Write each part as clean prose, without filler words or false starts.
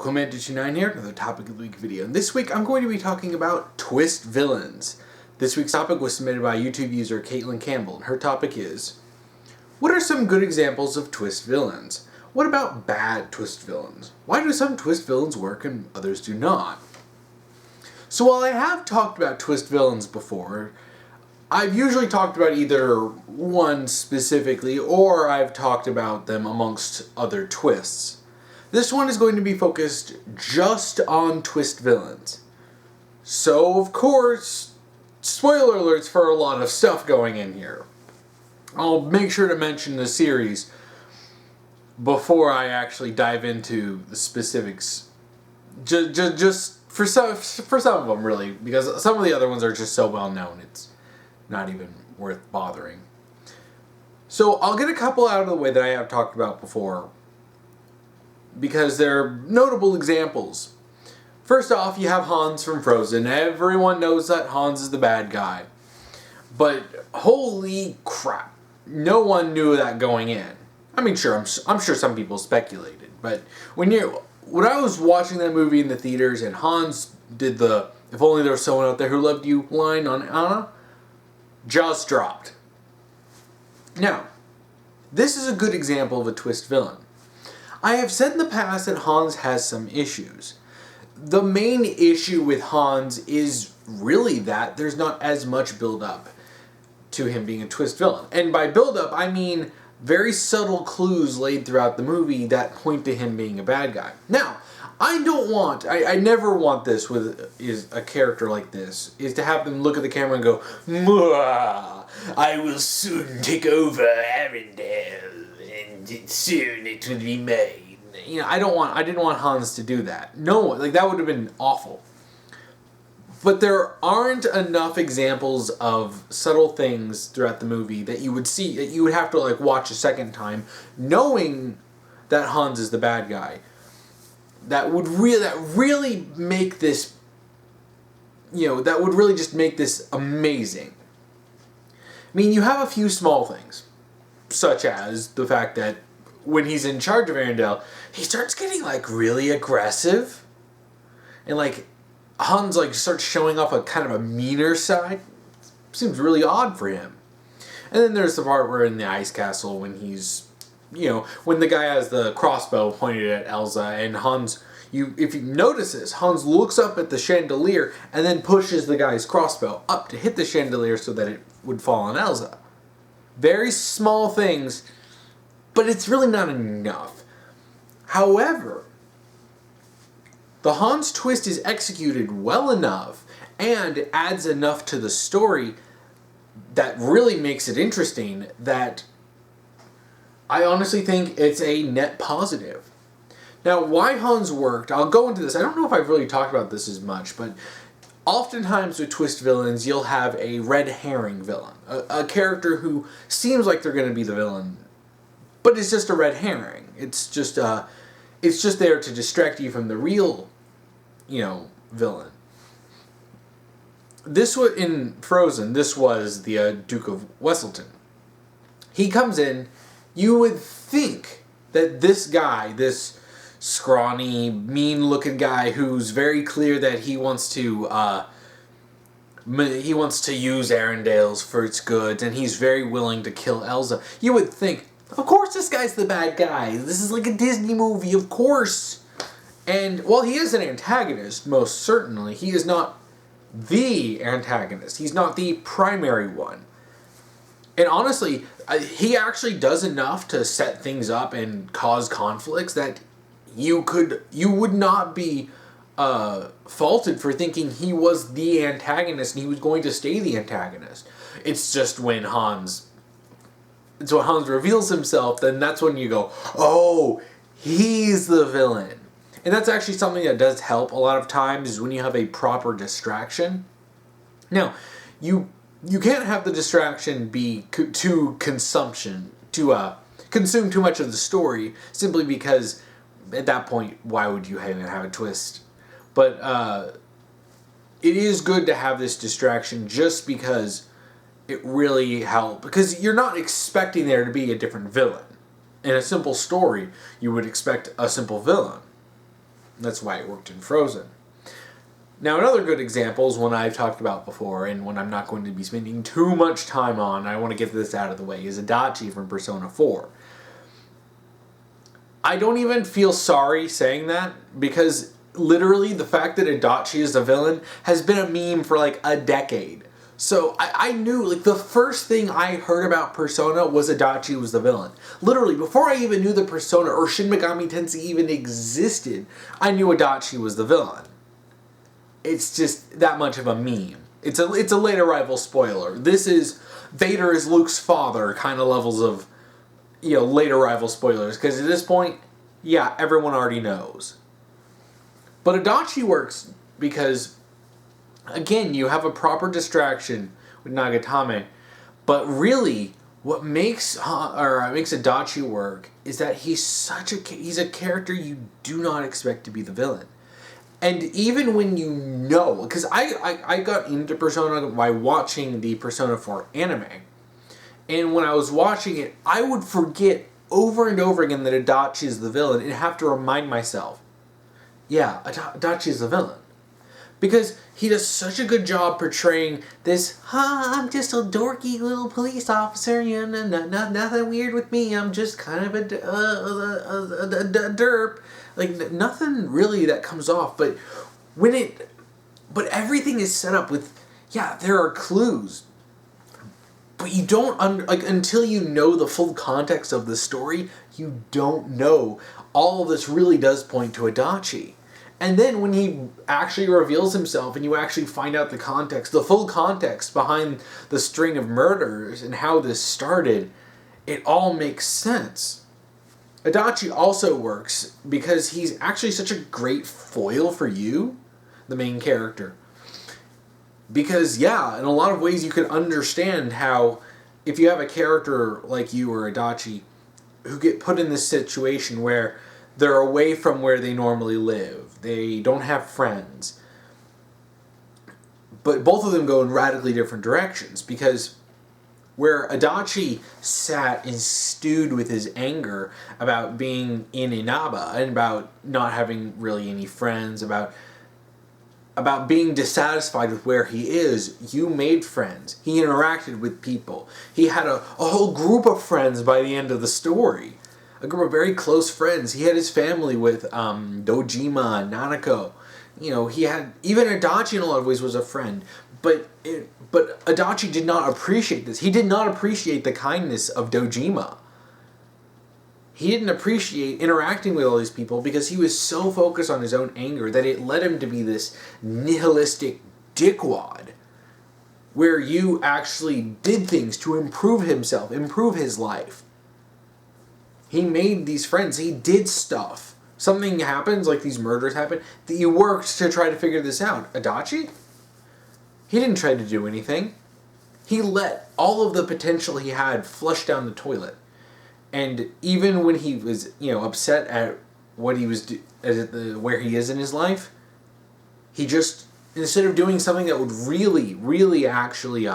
Command229 here, another Topic of the Week video. And this week I'm going to be talking about twist villains. This week's topic was submitted by YouTube user Kaitlyn Campbell, and her topic is, what are some good examples of twist villains? What about bad twist villains? Why do some twist villains work and others do not? So while I have talked about twist villains before, I've usually talked about either one specifically, or I've talked about them amongst other twists. This one is going to be focused just on twist villains. So, of course, spoiler alerts for a lot of stuff going in here. I'll make sure to mention the series before I actually dive into the specifics. Just for some of them, really, because some of the other ones are just so well known, it's not even worth bothering. So, I'll get a couple out of the way that I have talked about before, because they're notable examples. First off, you have Hans from Frozen. Everyone knows that Hans is the bad guy. But holy crap, no one knew that going in. I mean, sure, I'm sure some people speculated, but when I was watching that movie in the theaters and Hans did the "If only there was someone out there who loved you" line on Anna, jaws dropped. Now, this is a good example of a twist villain. I have said in the past that Hans has some issues. The main issue with Hans is really that there's not as much build-up to him being a twist villain. And by build-up, I mean very subtle clues laid throughout the movie that point to him being a bad guy. Now, I never want this with a character like this, is to have them look at the camera and go, "Mwah, I will soon take over Arendelle. And soon it will be made." You know, I didn't want Hans to do that. No, like that would have been awful. But there aren't enough examples of subtle things throughout the movie that you would see, that you would have to like watch a second time, knowing that Hans is the bad guy. That would really make this, that would really just make this amazing. I mean, you have a few small things, such as the fact that when he's in charge of Arendelle, he starts getting like really aggressive, and like Hans like starts showing off a kind of a meaner side. Seems really odd for him. And then there's the part where in the ice castle when he's, when the guy has the crossbow pointed at Elsa, and Hans, if you notice this, Hans looks up at the chandelier and then pushes the guy's crossbow up to hit the chandelier so that it would fall on Elsa. Very small things, but it's really not enough. However, the Hans twist is executed well enough and adds enough to the story that really makes it interesting that I honestly think it's a net positive. Now, why Hans worked, I'll go into this. I don't know if I've really talked about this as much, but oftentimes with twist villains, you'll have a red herring villain. A character who seems like they're going to be the villain, but it's just a red herring. It's just there to distract you from the real, villain. This was in Frozen. This was the Duke of Weselton. He comes in. You would think that this guy, this scrawny, mean-looking guy who's very clear that he wants to use Arendelle for its goods, and he's very willing to kill Elsa. You would think, of course this guy's the bad guy. This is like a Disney movie, of course. And while he is an antagonist, most certainly, he is not the antagonist. He's not the primary one. And honestly, he actually does enough to set things up and cause conflicts that you would not be faulted for thinking he was the antagonist and he was going to stay the antagonist. It's just when Hans reveals himself, then that's when you go, oh, he's the villain. And that's actually something that does help a lot of times, is when you have a proper distraction. Now, you can't have the distraction be to consume too much of the story, simply because at that point, why would you even have a twist? But it is good to have this distraction just because it really helps. Because you're not expecting there to be a different villain. In a simple story, you would expect a simple villain. That's why it worked in Frozen. Now, another good example is one I've talked about before, and one I'm not going to be spending too much time on, I want to get this out of the way, is Adachi from Persona 4. I don't even feel sorry saying that, because literally the fact that Adachi is the villain has been a meme for like a decade. So I knew, like, the first thing I heard about Persona was Adachi was the villain. Literally, before I even knew the Persona or Shin Megami Tensei even existed, I knew Adachi was the villain. It's just that much of a meme. It's a late arrival spoiler. This is Vader is Luke's father kind of levels of, late arrival spoilers. Because at this point, yeah, everyone already knows. But Adachi works because, again, you have a proper distraction with Nagatame. But really, what makes Adachi work is that he's a character you do not expect to be the villain. And even when you know, because I got into Persona by watching the Persona 4 anime. And when I was watching it, I would forget over and over again that Adachi is the villain and have to remind myself, yeah, Adachi is the villain. Because he does such a good job portraying this, I'm just a dorky little police officer, nothing weird with me, I'm just kind of a derp. Like, nothing really that comes off, but everything is set up with, there are clues. But you don't, until you know the full context of the story, you don't know. All of this really does point to Adachi. And then when he actually reveals himself and you actually find out the full context behind the string of murders and how this started, it all makes sense. Adachi also works because he's actually such a great foil for you, the main character. Because, in a lot of ways you can understand how if you have a character like you or Adachi who get put in this situation where they're away from where they normally live, they don't have friends, but both of them go in radically different directions, because where Adachi sat and stewed with his anger about being in Inaba and about not having really any friends, about being dissatisfied with where he is, you made friends. He interacted with people. He had a whole group of friends by the end of the story. A group of very close friends. He had his family with Dojima, Nanako. He had, even Adachi in a lot of ways was a friend. But Adachi did not appreciate this. He did not appreciate the kindness of Dojima. He didn't appreciate interacting with all these people because he was so focused on his own anger that it led him to be this nihilistic dickwad, where you actually did things to improve himself, improve his life. He made these friends. He did stuff. Something happens, like these murders happen, that you worked to try to figure this out. Adachi? He didn't try to do anything. He let all of the potential he had flush down the toilet. And even when he was, upset at what he was, where he is in his life, he just, instead of doing something that would really, really actually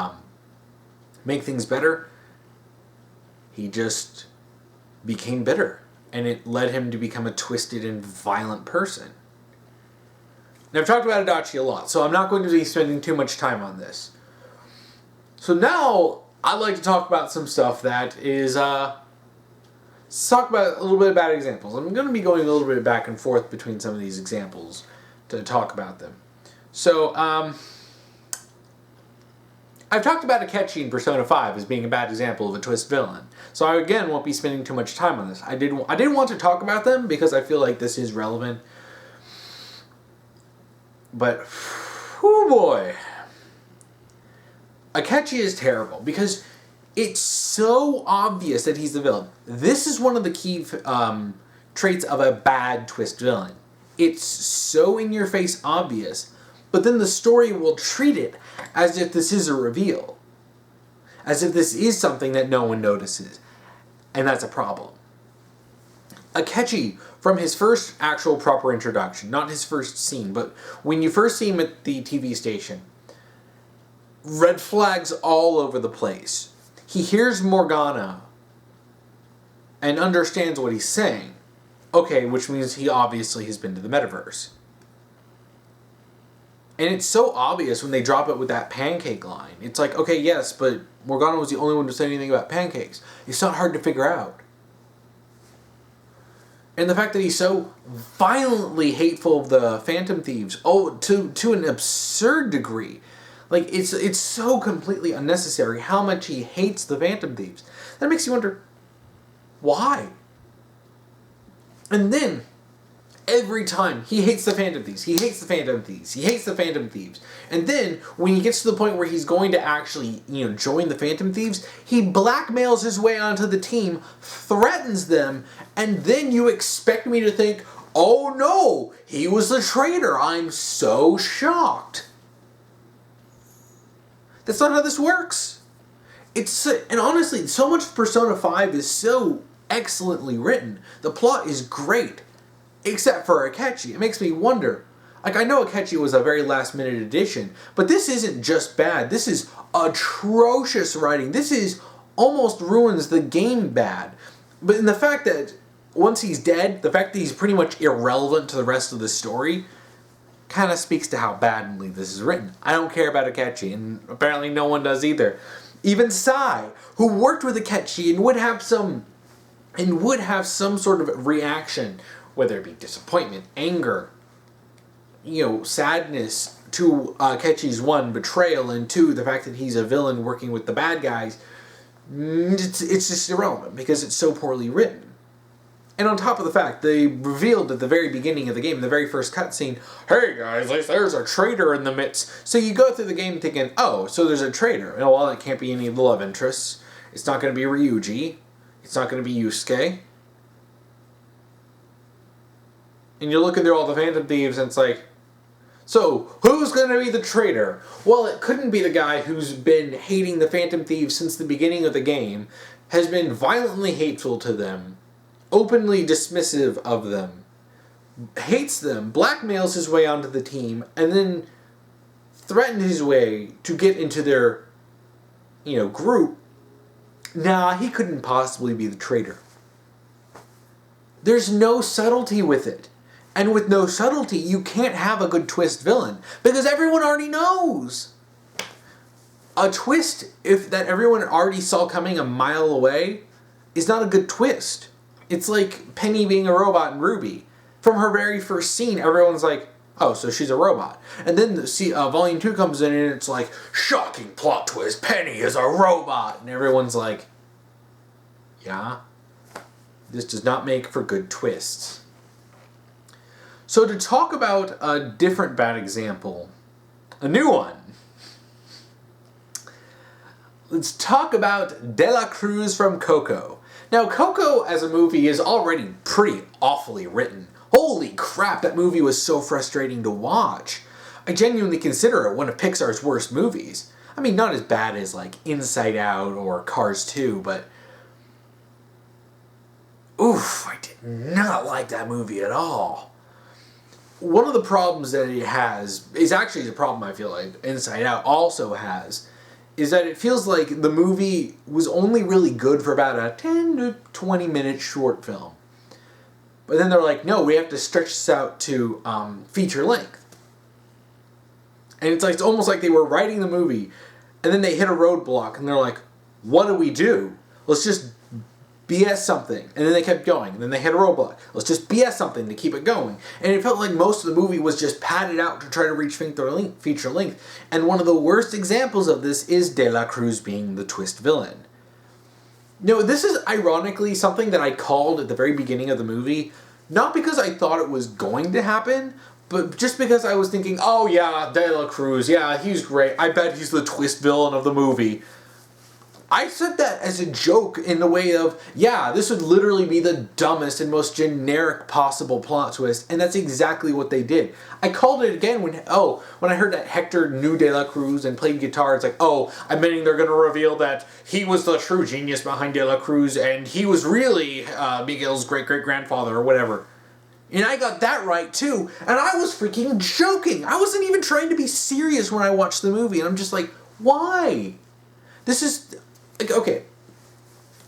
make things better, he just became bitter. And it led him to become a twisted and violent person. Now, I've talked about Adachi a lot, so I'm not going to be spending too much time on this. So now, I'd like to talk about some stuff that is, let's talk about a little bit about examples. I'm going to be going a little bit back and forth between some of these examples to talk about them. So, I've talked about Akechi in Persona 5 as being a bad example of a twist villain. So I, again, won't be spending too much time on this. I didn't want to talk about them because I feel like this is relevant. But, whoo boy. Akechi is terrible because it's so obvious that he's the villain. This is one of the key traits of a bad twist villain. It's so in-your-face obvious, but then the story will treat it as if this is a reveal. As if this is something that no one notices. And that's a problem. Akechi, from his first actual proper introduction, not his first scene, but when you first see him at the TV station, red flags all over the place. He hears Morgana and understands what he's saying, Okay, which means he obviously has been to the metaverse. And it's so obvious when they drop it with that pancake line. It's like, okay, yes, but Morgana was the only one to say anything about pancakes. It's not hard to figure out. And the fact that he's so violently hateful of the Phantom Thieves, to an absurd degree. Like, it's so completely unnecessary how much he hates the Phantom Thieves. That makes you wonder, why? And then, every time, he hates the Phantom Thieves, he hates the Phantom Thieves, he hates the Phantom Thieves. And then, when he gets to the point where he's going to actually, join the Phantom Thieves, he blackmails his way onto the team, threatens them, and then you expect me to think, oh no, he was the traitor, I'm so shocked. That's not how this works. And honestly, so much of Persona 5 is so excellently written. The plot is great. Except for Akechi. It makes me wonder. Like, I know Akechi was a very last-minute addition, but this isn't just bad. This is atrocious writing. This is almost ruins the game bad. But in the fact that once he's dead, the fact that he's pretty much irrelevant to the rest of the story kind of speaks to how badly this is written. I don't care about Akechi, and apparently no one does either. Even Sai, who worked with Akechi and would have some sort of reaction, whether it be disappointment, anger, sadness to Akechi's 1, betrayal, and 2, the fact that he's a villain working with the bad guys, it's just irrelevant because it's so poorly written. And on top of the fact, they revealed at the very beginning of the game, the very first cutscene, hey guys, there's a traitor in the midst. So you go through the game thinking, oh, so there's a traitor. And well, it can't be any of the love interests. It's not going to be Ryuji. It's not going to be Yusuke. And you're looking through all the Phantom Thieves and it's like, so who's going to be the traitor? Well, it couldn't be the guy who's been hating the Phantom Thieves since the beginning of the game, has been violently hateful to them, openly dismissive of them, hates them, blackmails his way onto the team, and then threatened his way to get into their, group. Nah, he couldn't possibly be the traitor. There's no subtlety with it. And with no subtlety, you can't have a good twist villain, because everyone already knows. A twist that everyone already saw coming a mile away is not a good twist. It's like Penny being a robot in Ruby. From her very first scene, everyone's like, oh, so she's a robot. And then Volume 2 comes in and it's like, shocking plot twist, Penny is a robot. And everyone's like, yeah, this does not make for good twists. So to talk about a different bad example, a new one, let's talk about De La Cruz from Coco. Now, Coco as a movie is already pretty awfully written. Holy crap, that movie was so frustrating to watch. I genuinely consider it one of Pixar's worst movies. I mean, not as bad as like Inside Out or Cars 2, but oof, I did not like that movie at all. One of the problems that it has is actually the problem I feel like Inside Out also has, is that it feels like the movie was only really good for about a 10 to 20 minute short film. But then they're like, no, we have to stretch this out to feature length. And it's almost like they were writing the movie, and then they hit a roadblock, and they're like, what do we do? Let's just BS something. And then they kept going, and then they hit a roadblock. Let's just BS something to keep it going. And it felt like most of the movie was just padded out to try to reach feature length. And one of the worst examples of this is De La Cruz being the twist villain. No, this is ironically something that I called at the very beginning of the movie, not because I thought it was going to happen, but just because I was thinking, oh yeah, De La Cruz, yeah, he's great. I bet he's the twist villain of the movie. I said that as a joke in the way of, yeah, this would literally be the dumbest and most generic possible plot twist, and that's exactly what they did. I called it again when I heard that Hector knew De La Cruz and played guitar. It's like, oh, I'm betting they're going to reveal that he was the true genius behind De La Cruz, and he was really Miguel's great-great-grandfather or whatever. And I got that right, too, and I was freaking joking. I wasn't even trying to be serious when I watched the movie, and I'm just like, why? This is... Okay,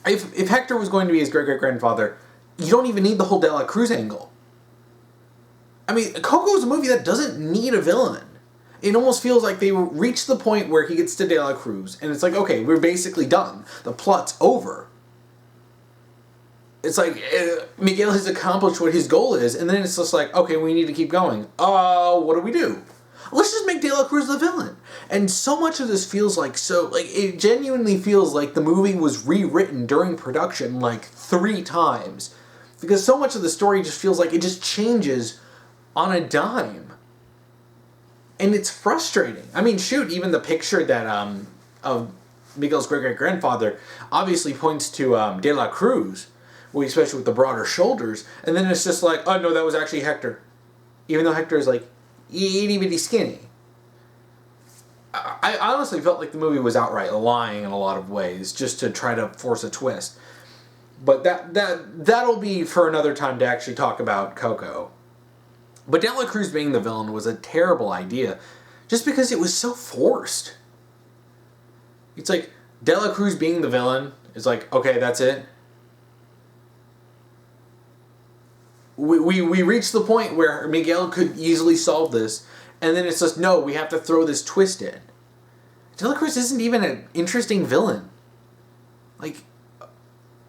if Hector was going to be his great-great-grandfather, you don't even need the whole De La Cruz angle. I mean, Coco is a movie that doesn't need a villain. It almost feels like they reach the point where he gets to De La Cruz, and it's like, okay, we're basically done. The plot's over. It's like, Miguel has accomplished what his goal is, and then it's just like, okay, we need to keep going. What do we do? Let's just make De La Cruz the villain. And so much of this feels like, it genuinely feels like the movie was rewritten during production like 3 times. Because so much of the story just feels like it just changes on a dime. And it's frustrating. I mean, shoot, even the picture that, of Miguel's great-great-grandfather obviously points to, De La Cruz, especially with the broader shoulders, and then it's just like, oh no, that was actually Hector. Even though Hector is like, itty-bitty skinny. I honestly felt like the movie was outright lying in a lot of ways, just to try to force a twist. But that'll be for another time to actually talk about Coco. But De La Cruz being the villain was a terrible idea, just because it was so forced. It's like, De La Cruz being the villain is like, okay, that's it. We reached the point where Miguel could easily solve this, and then it's just, no, we have to throw this twist in. De La Cruz isn't even an interesting villain. Like,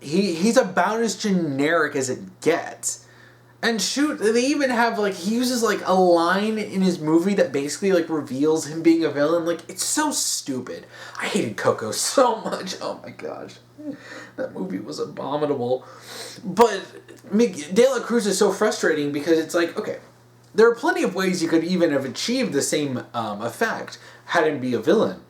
he's about as generic as it gets. And shoot, they even have, like, he uses, like, a line in his movie that basically, like, reveals him being a villain. Like, it's so stupid. I hated Coco so much. Oh my gosh. That movie was abominable. But De La Cruz is so frustrating because it's like, okay, there are plenty of ways you could even have achieved the same effect had him be a villain.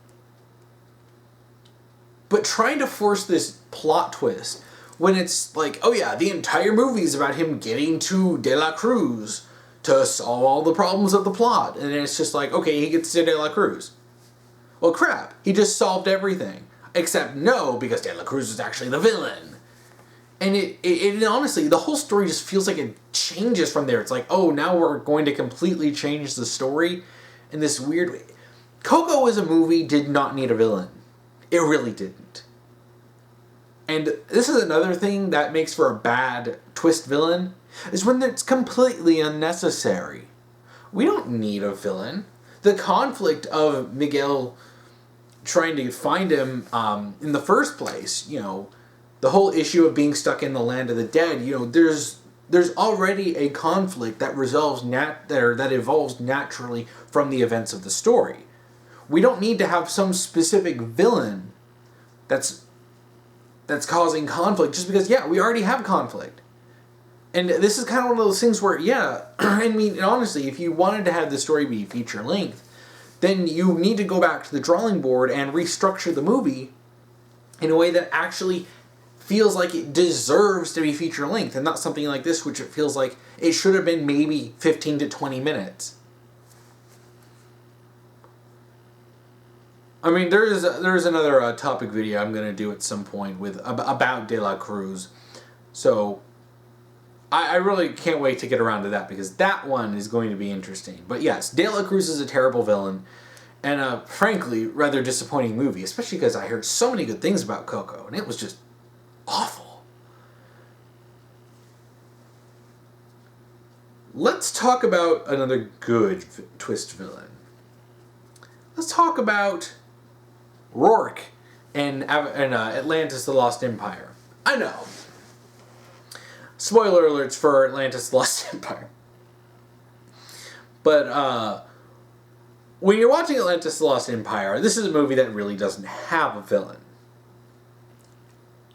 But trying to force this plot twist when it's like, oh yeah, the entire movie is about him getting to De La Cruz to solve all the problems of the plot. And it's just like, okay, he gets to De La Cruz. Well, crap, he just solved everything. Except no, because De La Cruz is actually the villain. And it honestly, the whole story just feels like it changes from there. It's like, oh, now we're going to completely change the story in this weird way. Coco as a movie did not need a villain. It really didn't. And this is another thing that makes for a bad twist villain, is when it's completely unnecessary. We don't need a villain. The conflict of Miguel trying to find him in the first place, you know, the whole issue of being stuck in the land of the dead, you know, there's already a conflict that that evolves naturally from the events of the story. We don't need to have some specific villain that's causing conflict just because, yeah, we already have conflict. And this is kind of one of those things where, yeah, I mean, honestly, if you wanted to have the story be feature length, then you need to go back to the drawing board and restructure the movie in a way that actually feels like it deserves to be feature length, and not something like this, which it feels like it should have been maybe 15 to 20 minutes. I mean, there's another topic video I'm going to do at some point about De La Cruz. So I really can't wait to get around to that, because that one is going to be interesting. But yes, De La Cruz is a terrible villain, and a frankly rather disappointing movie, especially because I heard so many good things about Coco, and it was just awful. Let's talk about another good twist villain. Let's talk about Rourke in Atlantis: The Lost Empire. I know. Spoiler alerts for Atlantis: The Lost Empire. But when you're watching Atlantis: The Lost Empire, this is a movie that really doesn't have a villain.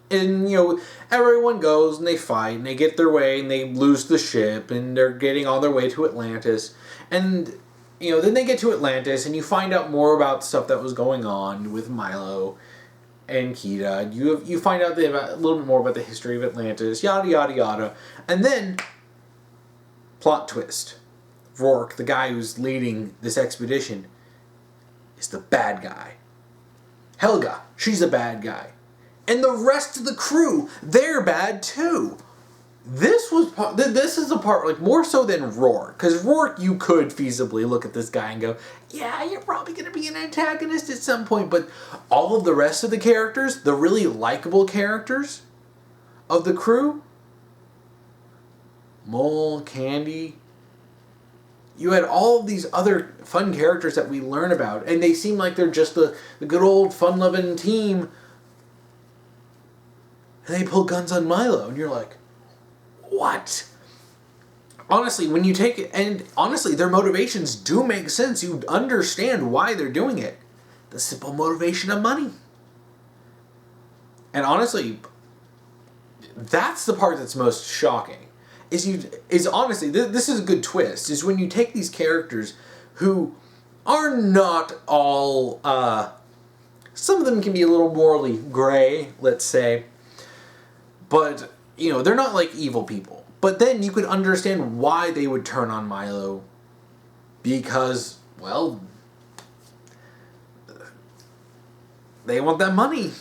And, you know, everyone goes and they fight and they get their way and they lose the ship and they're getting on their way to Atlantis. And, you know, then they get to Atlantis and you find out more about stuff that was going on with Milo and Kita. You find out a little bit more about the history of Atlantis, yada, yada, yada. And then, plot twist. Rourke, the guy who's leading this expedition, is the bad guy. Helga, she's a bad guy. And the rest of the crew, they're bad too. This is the part, like, more so than Rourke. Because Rourke, you could feasibly look at this guy and go, yeah, you're probably going to be an antagonist at some point. But all of the rest of the characters, the really likable characters of the crew, Mole, Candy. You had all of these other fun characters that we learn about, and they seem like they're just the good old fun-loving team. And they pull guns on Milo, and you're like, what? Honestly, when you take it, and honestly, their motivations do make sense. You understand why they're doing it. The simple motivation of money. And honestly, that's the part that's most shocking. Is honestly, this is a good twist, is when you take these characters who are not all, some of them can be a little morally gray, let's say, but, you know, they're not like evil people. But then you could understand why they would turn on Milo, because, well, they want that money.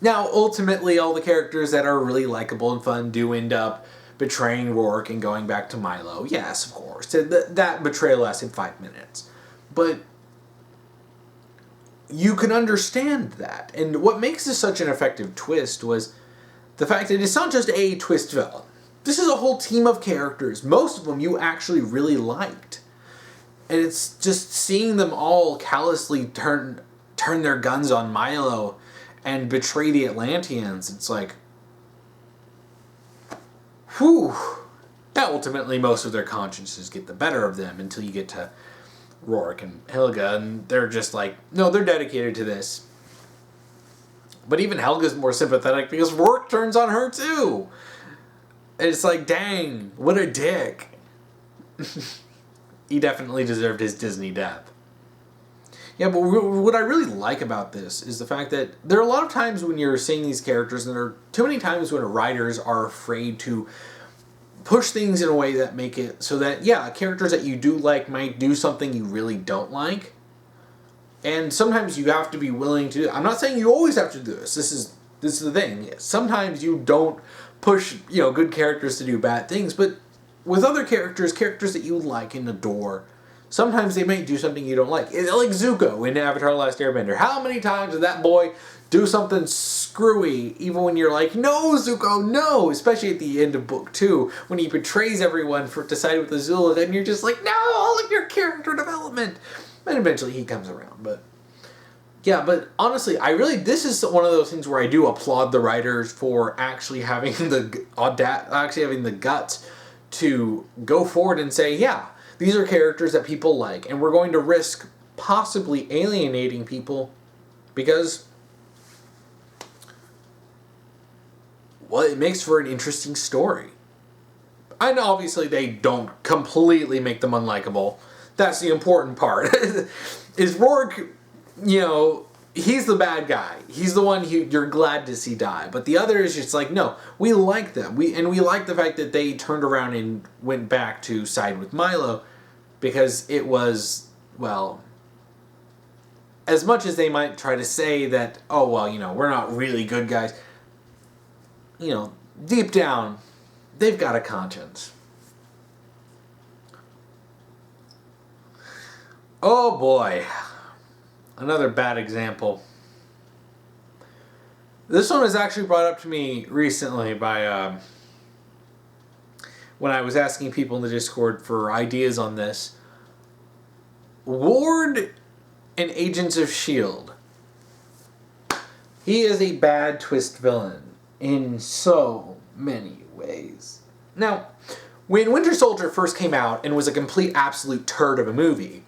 Now, ultimately, all the characters that are really likable and fun do end up betraying Rourke and going back to Milo. Yes, of course. That betrayal lasted 5 minutes. But you can understand that. And what makes this such an effective twist was the fact that it's not just a twist villain. This is a whole team of characters. Most of them you actually really liked. And it's just seeing them all callously turn their guns on Milo and betray the Atlanteans. It's like, whew. Ultimately, most of their consciences get the better of them until you get to Rourke and Helga, and they're just like, no, they're dedicated to this. But even Helga's more sympathetic because Rourke turns on her too. And it's like, dang, what a dick. He definitely deserved his Disney death. Yeah, but what I really like about this is the fact that there are a lot of times when you're seeing these characters, and there are too many times when writers are afraid to push things in a way that make it so that, yeah, characters that you do like might do something you really don't like. And sometimes you have to be willing to. I'm not saying you always have to do this. This is the thing. Sometimes you don't push, good characters to do bad things, but with other characters that you like and adore, sometimes they might do something you don't like. Like Zuko in Avatar: The Last Airbender. How many times did that boy do something screwy, even when you're like, no, Zuko, no! Especially at the end of Book 2, when he betrays everyone to side with Azula, and you're just like, no, all of your character development! And eventually he comes around, but... Yeah, but honestly, this is one of those things where I do applaud the writers for actually having the guts to go forward and say, yeah, these are characters that people like, and we're going to risk possibly alienating people because, well, it makes for an interesting story. And obviously they don't completely make them unlikable. That's the important part. Is Rourke, he's the bad guy. He's the one you're glad to see die. But the other is just like, no, we like them. We like the fact that they turned around and went back to side with Milo, because it was, well, as much as they might try to say that, oh, well, we're not really good guys, deep down, they've got a conscience. Oh boy. Another bad example. This one was actually brought up to me recently by when I was asking people in the Discord for ideas on this. Ward in Agents of S.H.I.E.L.D. He is a bad twist villain in so many ways. Now, when Winter Soldier first came out and was a complete absolute turd of a movie,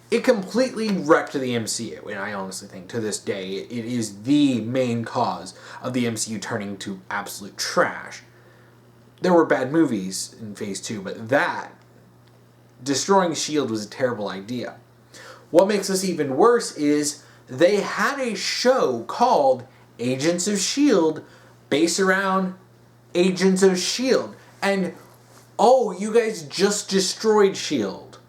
it completely wrecked the MCU, and I honestly think to this day it is the main cause of the MCU turning to absolute trash. There were bad movies in Phase 2, but destroying S.H.I.E.L.D. was a terrible idea. What makes this even worse is they had a show called Agents of S.H.I.E.L.D. based around Agents of S.H.I.E.L.D. And, oh, you guys just destroyed S.H.I.E.L.D.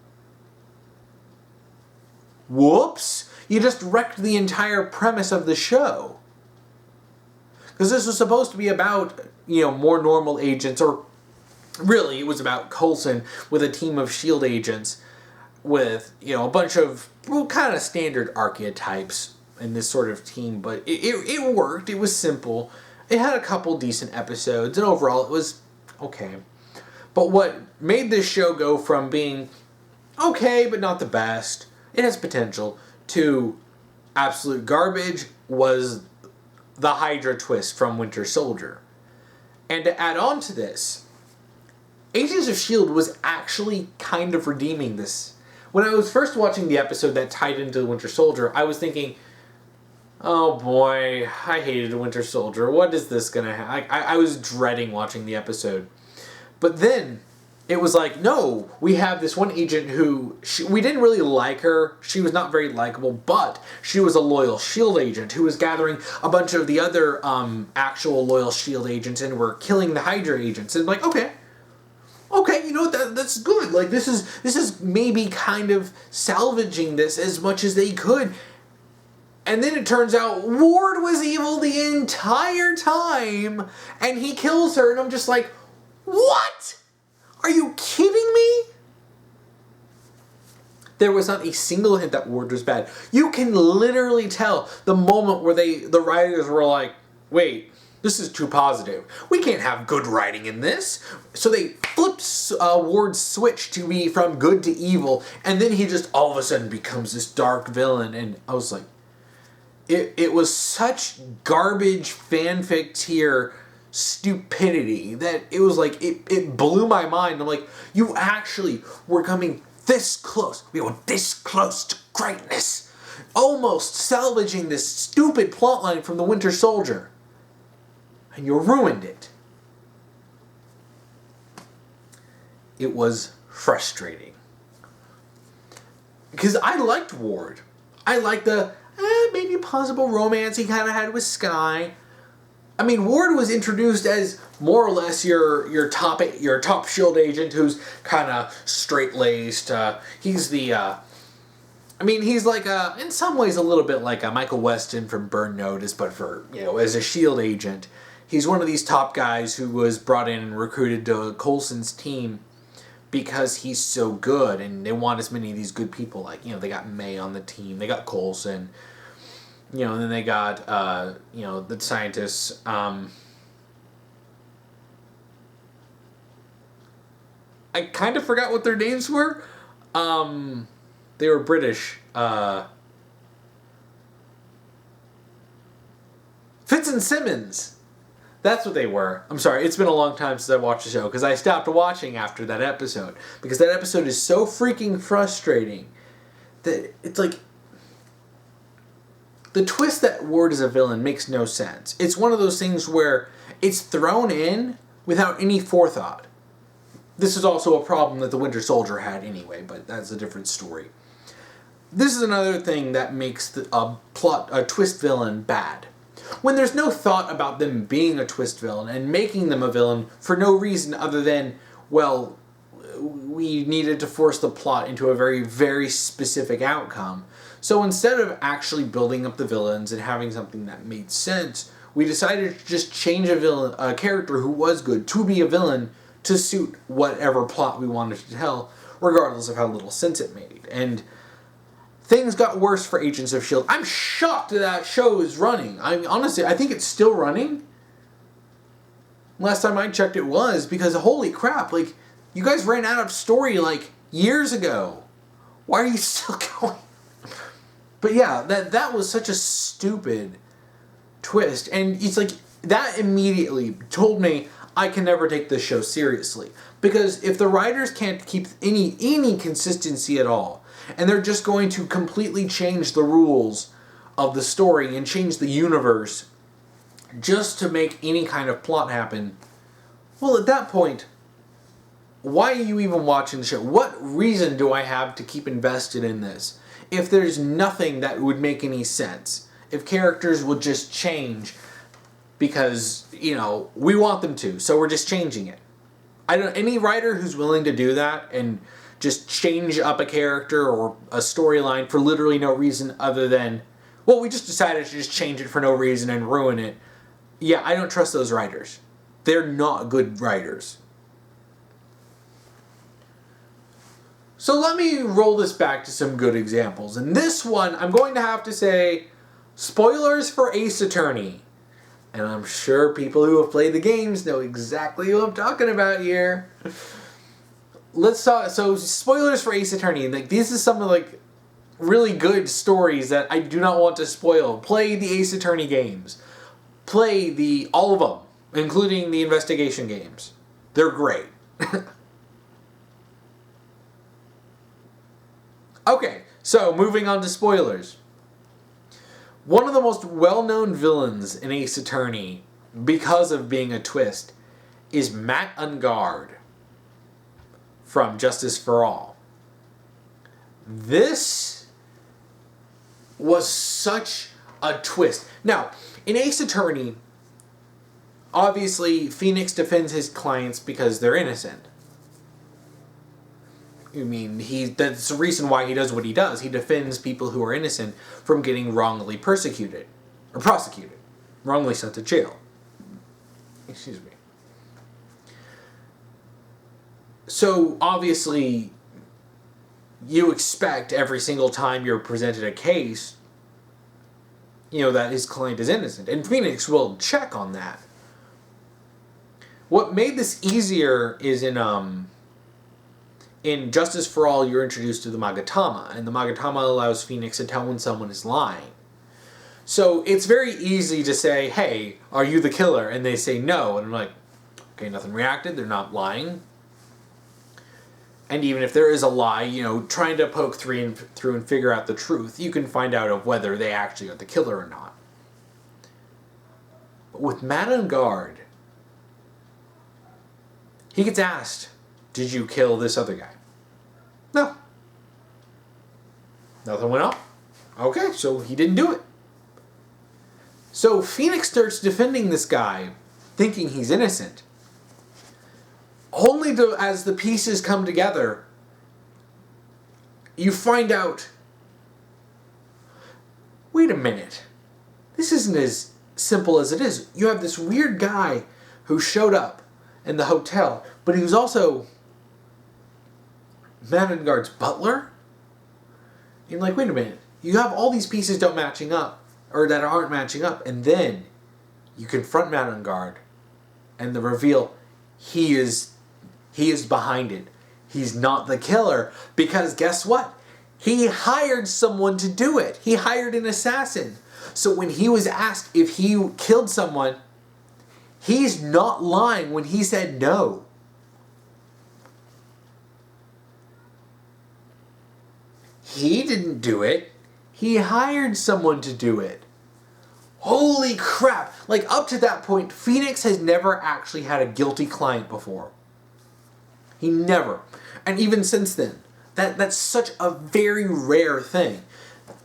Whoops! You just wrecked the entire premise of the show. Because this was supposed to be about, more normal agents, or really it was about Coulson with a team of S.H.I.E.L.D. agents with, a bunch of, kind of standard archetypes in this sort of team, but it worked. It was simple. It had a couple decent episodes, and overall it was okay. But what made this show go from being okay but not the best, it has potential, to absolute garbage was the Hydra twist from Winter Soldier. And to add on to this, Agents of S.H.I.E.L.D. was actually kind of redeeming this. When I was first watching the episode that tied into Winter Soldier, I was thinking, oh boy, I hated Winter Soldier. What is this going to happen? I was dreading watching the episode. But then it was like, no, we have this one agent who, we didn't really like her. She was not very likable, but she was a loyal S.H.I.E.L.D. agent who was gathering a bunch of the other actual loyal S.H.I.E.L.D. agents and were killing the Hydra agents. And like, okay, you know what, that's good. Like, this is maybe kind of salvaging this as much as they could. And then it turns out Ward was evil the entire time, and he kills her, and I'm just like, what? Are you kidding me? There was not a single hint that Ward was bad. You can literally tell the moment where the writers were like, wait, this is too positive. We can't have good writing in this. So they flipped Ward's switch to be from good to evil, and then he just all of a sudden becomes this dark villain, and I was like, it was such garbage fanfic tier stupidity that it was like, it blew my mind. I'm like, you actually were coming this close. We were this close to greatness. Almost salvaging this stupid plotline from the Winter Soldier. And you ruined it. It was frustrating. Because I liked Ward. I liked the maybe possible romance he kind of had with Skye. I mean, Ward was introduced as more or less your top S.H.I.E.L.D. agent who's kind of straight-laced. He's the... he's like in some ways a little bit like a Michael Weston from Burn Notice, but for, as a S.H.I.E.L.D. agent. He's one of these top guys who was brought in and recruited to Coulson's team because he's so good, and they want as many of these good people. Like, they got May on the team, they got Coulson, and then they got, the scientists. I kind of forgot what their names were. They were British. Fitz and Simmons. That's what they were. I'm sorry, it's been a long time since I watched the show, because I stopped watching after that episode. Because that episode is so freaking frustrating that it's like, the twist that Ward is a villain makes no sense. It's one of those things where it's thrown in without any forethought. This is also a problem that the Winter Soldier had anyway, but that's a different story. This is another thing that makes a twist villain bad. When there's no thought about them being a twist villain and making them a villain for no reason other than, well, we needed to force the plot into a very, very specific outcome. So instead of actually building up the villains and having something that made sense, we decided to just change a character who was good to be a villain to suit whatever plot we wanted to tell, regardless of how little sense it made. And things got worse for Agents of S.H.I.E.L.D. I'm shocked that show is running. Honestly, I think it's still running. Last time I checked it was, because holy crap, like, you guys ran out of story like years ago. Why are you still going? But yeah, that was such a stupid twist. And it's like, that immediately told me I can never take this show seriously. Because if the writers can't keep any consistency at all, and they're just going to completely change the rules of the story and change the universe just to make any kind of plot happen, well, at that point, why are you even watching the show? What reason do I have to keep invested in this if there's nothing that would make any sense? If characters would just change because, we want them to, so we're just changing it. Any writer who's willing to do that and just change up a character or a storyline for literally no reason other than, well, we just decided to just change it for no reason and ruin it. Yeah, I don't trust those writers. They're not good writers. So let me roll this back to some good examples. And this one, I'm going to have to say, spoilers for Ace Attorney. And I'm sure people who have played the games know exactly who I'm talking about here. let's talk. So spoilers for Ace Attorney. Like, this is some of like really good stories that I do not want to spoil. Play the Ace Attorney games. Play all of them, including the investigation games. They're great. Okay, so moving on to spoilers. One of the most well-known villains in Ace Attorney, because of being a twist, is Matt Ungard from Justice for All. This was such a twist. Now, in Ace Attorney, obviously Phoenix defends his clients because they're innocent. I mean, that's the reason why he does what he does. He defends people who are innocent from getting wrongly persecuted. Or prosecuted. Wrongly sent to jail. Excuse me. So, obviously, you expect every single time you're presented a case, that his client is innocent. And Phoenix will check on that. What made this easier is in Justice for All, you're introduced to the Magatama, and the Magatama allows Phoenix to tell when someone is lying. So it's very easy to say, hey, are you the killer? And they say no, and I'm like, okay, nothing reacted, they're not lying. And even if there is a lie, trying to poke through and figure out the truth, you can find out of whether they actually are the killer or not. But with Matt Ungard, he gets asked, did you kill this other guy? No. Nothing went up. Okay, so he didn't do it. So Phoenix starts defending this guy, thinking he's innocent. Only as the pieces come together, you find out, wait a minute, this isn't as simple as it is. You have this weird guy who showed up in the hotel, but he was also Matt Ungard's butler? You're like, wait a minute. You have all these pieces that aren't matching up, and then you confront Matt Ungard, and the reveal, he is behind it. He's not the killer, because guess what? He hired someone to do it. He hired an assassin. So when he was asked if he killed someone, he's not lying when he said no. He didn't do it. He hired someone to do it. Holy crap. Like, up to that point, Phoenix has never actually had a guilty client before. He never. And even since then, that's such a very rare thing.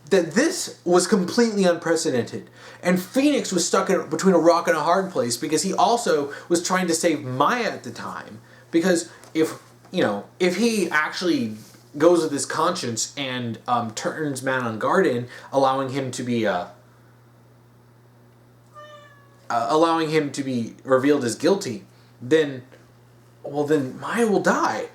That this was completely unprecedented. And Phoenix was stuck between a rock and a hard place because he also was trying to save Maya at the time. Because if he actually goes with his conscience and turns Matt Ungard in, allowing him to be revealed as guilty, then Maya will die.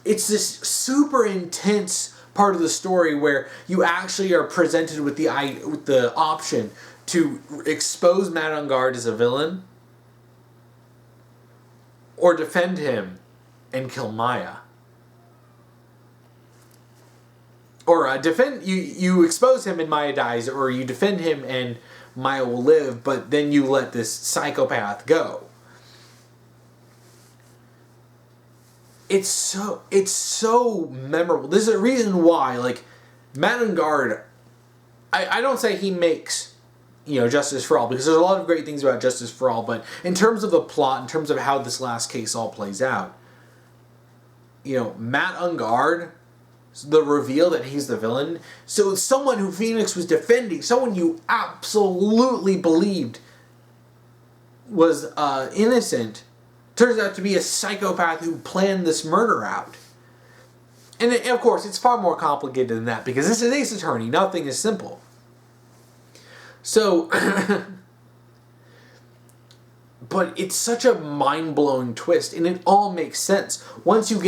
It's this super intense part of the story where you actually are presented with the option to expose Matt Ungard as a villain or defend him and kill Maya. Or you expose him and Maya dies, or you defend him and Maya will live, but then you let this psychopath go. It's so memorable. There's a reason why, like, Matt Ungard, I don't say he makes, Justice for All, because there's a lot of great things about Justice for All, but in terms of the plot, in terms of how this last case all plays out, Matt Ungard, the reveal that he's the villain, so someone who Phoenix was defending, someone you absolutely believed was innocent, turns out to be a psychopath who planned this murder out. And of course, it's far more complicated than that, because this is Ace Attorney. Nothing is simple. So, but it's such a mind-blowing twist, and it all makes sense. Once you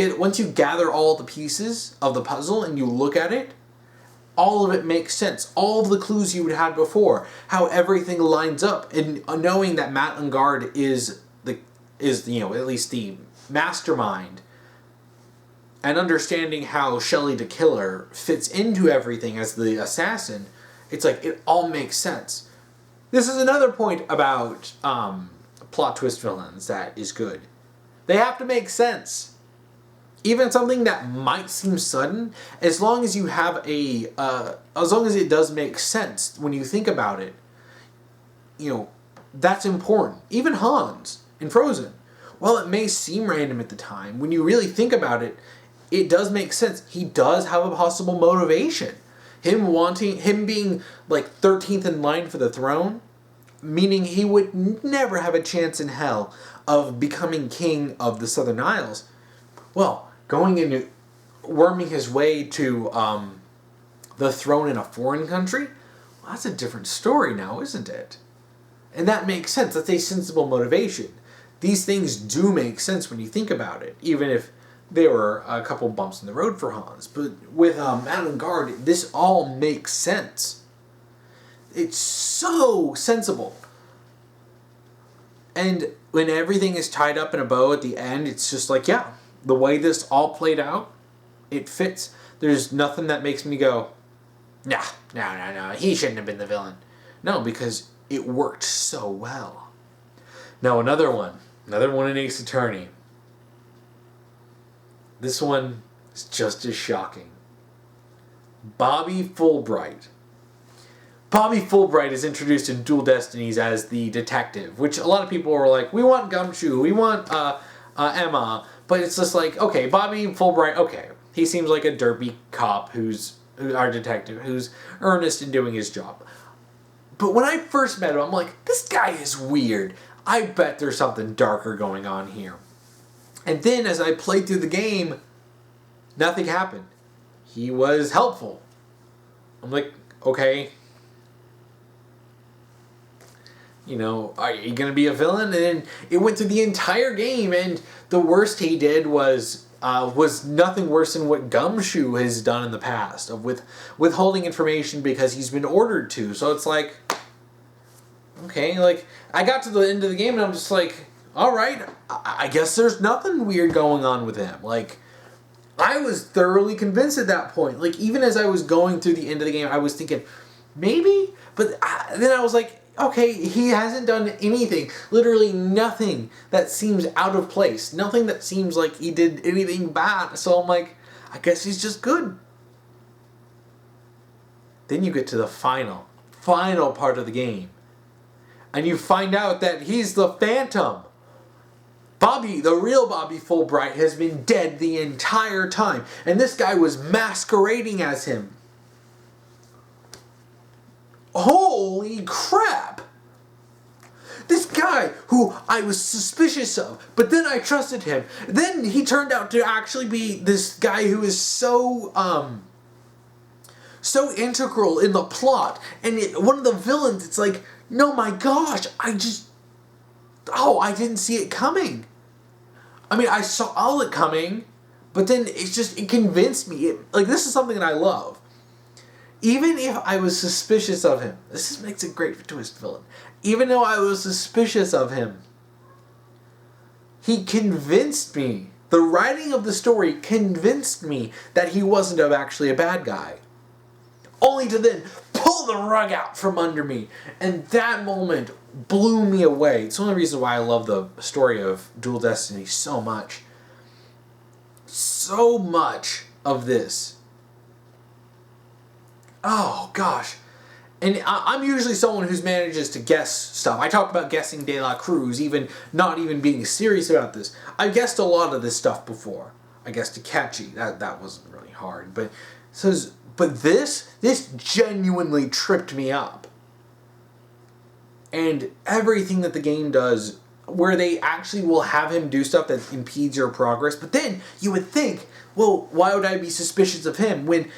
gather all the pieces of the puzzle and you look at it, all of it makes sense. All of the clues you had before, how everything lines up, and knowing that Matt Ungard is at least the mastermind and understanding how Shelley the Killer fits into everything as the assassin, it's like it all makes sense. This is another point about plot twist villains that is good. They have to make sense. Even something that might seem sudden, as long as you have as long as it does make sense when you think about it, that's important. Even Hans in Frozen, while it may seem random at the time, when you really think about it, it does make sense. He does have a possible motivation. Him being like 13th in line for the throne, meaning he would never have a chance in hell of becoming king of the Southern Isles. Well, worming his way to the throne in a foreign country, well, that's a different story now, isn't it? And that makes sense. That's a sensible motivation. These things do make sense when you think about it, even if there were a couple bumps in the road for Hans. But with Madeline Guard, this all makes sense. It's so sensible. And when everything is tied up in a bow at the end, it's just like, yeah, the way this all played out, it fits. There's nothing that makes me go, no, he shouldn't have been the villain. No, because it worked so well. Now another one in Ace Attorney. This one is just as shocking. Bobby Fulbright. Bobby Fulbright is introduced in Dual Destinies as the detective, which a lot of people were like, we want Gumshoe, we want Emma, but it's just like, okay, Bobby Fulbright, okay, he seems like a derpy cop who's our detective, who's earnest in doing his job. But when I first met him, I'm like, this guy is weird. I bet there's something darker going on here. And then as I played through the game, nothing happened. He was helpful. I'm like, okay, are you going to be a villain? And then it went through the entire game, and the worst he did was nothing worse than what Gumshoe has done in the past, of withholding information because he's been ordered to. So it's like, okay, like, I got to the end of the game, and I'm just like, all right, I guess there's nothing weird going on with him. Like, I was thoroughly convinced at that point. Like, even as I was going through the end of the game, I was thinking, maybe? But then I was like, okay, he hasn't done anything, literally nothing that seems out of place. Nothing that seems like he did anything bad. So I'm like, I guess he's just good. Then you get to the final part of the game. And you find out that he's the Phantom. Bobby, the real Bobby Fulbright, has been dead the entire time. And this guy was masquerading as him. Holy crap! This guy who I was suspicious of, but then I trusted him. Then he turned out to actually be this guy who is so integral in the plot. And one of the villains, it's like, no, my gosh, I didn't see it coming. I mean, I saw all it coming, but then it convinced me. This is something that I love. Even if I was suspicious of him, this makes it great for twist villain. Even though I was suspicious of him, he convinced me. The writing of the story convinced me that he wasn't actually a bad guy. Only to then pull the rug out from under me. And that moment blew me away. It's one of the reasons why I love the story of Dual Destiny so much. So much of this. Oh, gosh. And I'm usually someone who manages to guess stuff. I talked about guessing De La Cruz, not even being serious about this. I've guessed a lot of this stuff before. I guessed Akechi. That wasn't really hard. But this genuinely tripped me up. And everything that the game does, where they actually will have him do stuff that impedes your progress. But then you would think, well, why would I be suspicious of him when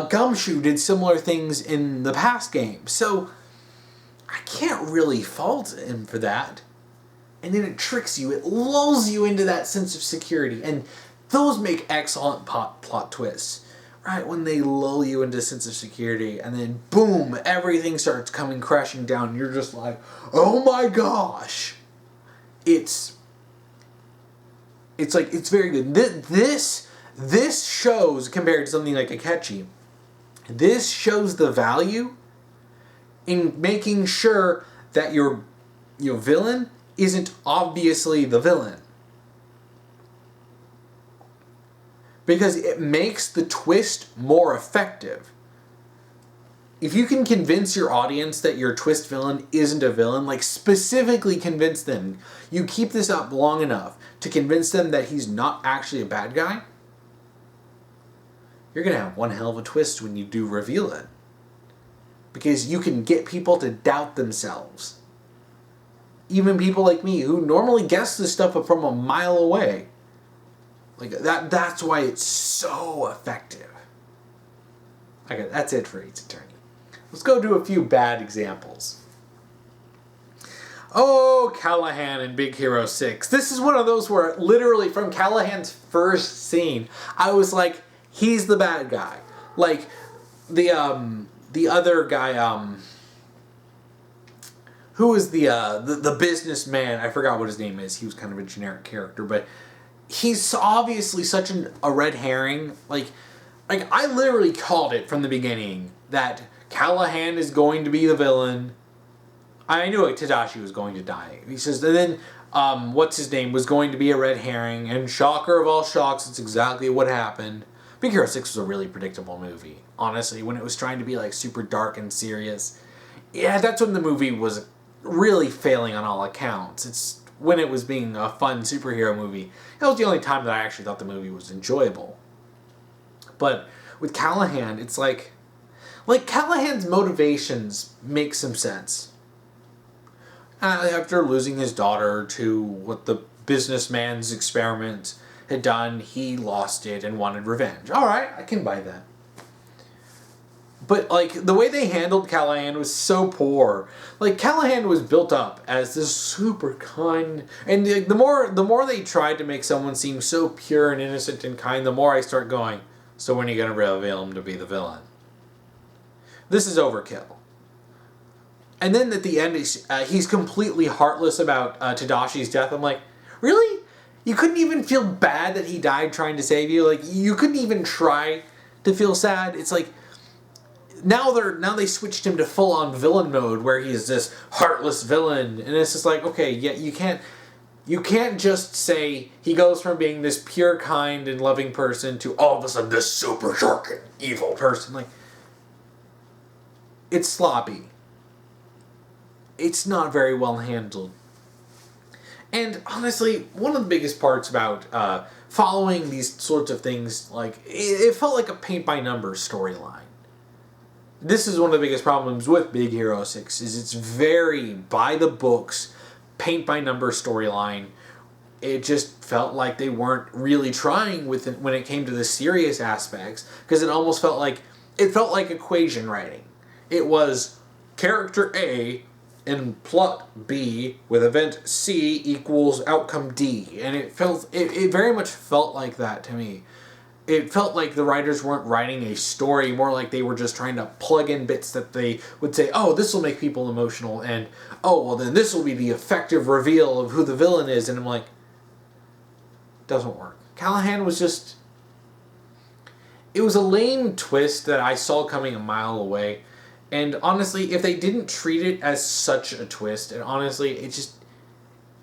Gumshoe did similar things in the past game? So I can't really fault him for that. And then it tricks you. It lulls you into that sense of security. And those make excellent plot twists. Right? When they lull you into a sense of security. And then boom, everything starts coming crashing down. You're just like, oh my gosh. It's very good. this shows, compared to something like Akechi, this shows the value in making sure that your villain isn't obviously the villain. Because it makes the twist more effective. If you can convince your audience that your twist villain isn't a villain, like specifically convince them, you keep this up long enough to convince them that he's not actually a bad guy, you're going to have one hell of a twist when you do reveal it. Because you can get people to doubt themselves. Even people like me who normally guess this stuff from a mile away. Like that's why it's so effective. Okay, that's it for Ace Attorney. Let's go to a few bad examples. Oh, Callahan in Big Hero 6. This is one of those where literally from Callahan's first scene, I was like, he's the bad guy. Like the other guy, who was the businessman? I forgot what his name is. He was kind of a generic character, but he's obviously such a red herring. Like I literally called it from the beginning that Callahan is going to be the villain. I knew Tadashi was going to die. He says, and then what's his name was going to be a red herring, and shocker of all shocks, it's exactly what happened. Big Hero 6 was a really predictable movie. Honestly, when it was trying to be like super dark and serious, yeah, that's when the movie was really failing on all accounts. It's when it was being a fun superhero movie. That was the only time that I actually thought the movie was enjoyable. But with Callahan, it's like Callahan's motivations make some sense. After losing his daughter to what the businessman's experiment had done, he lost it and wanted revenge. Alright, I can buy that. But, like, the way they handled Callahan was so poor. Like, Callahan was built up as this super kind... And the more they tried to make someone seem so pure and innocent and kind, the more I start going, so when are you going to reveal him to be the villain? This is overkill. And then at the end, he's completely heartless about Tadashi's death. I'm like, really? You couldn't even feel bad that he died trying to save you? Like, you couldn't even try to feel sad? It's like, now they switched him to full-on villain mode where he's this heartless villain. And it's just like, okay, yeah, you can't just say he goes from being this pure, kind, and loving person to all of a sudden this super dark and evil person. Like, it's sloppy. It's not very well handled. And honestly, one of the biggest parts about following these sorts of things, like, it felt like a paint-by-numbers storyline. This is one of the biggest problems with Big Hero 6, is it's very by-the-books, paint-by-numbers storyline. It just felt like they weren't really trying with it when it came to the serious aspects, because it almost felt like equation writing. It was character A and plot B with event C equals outcome D. And it very much felt like that to me. It felt like the writers weren't writing a story, more like they were just trying to plug in bits that they would say, oh, this will make people emotional, and oh, well then this will be the effective reveal of who the villain is. And I'm like, doesn't work. Callahan was just... It was a lame twist that I saw coming a mile away. And honestly, if they didn't treat it as such a twist, and honestly,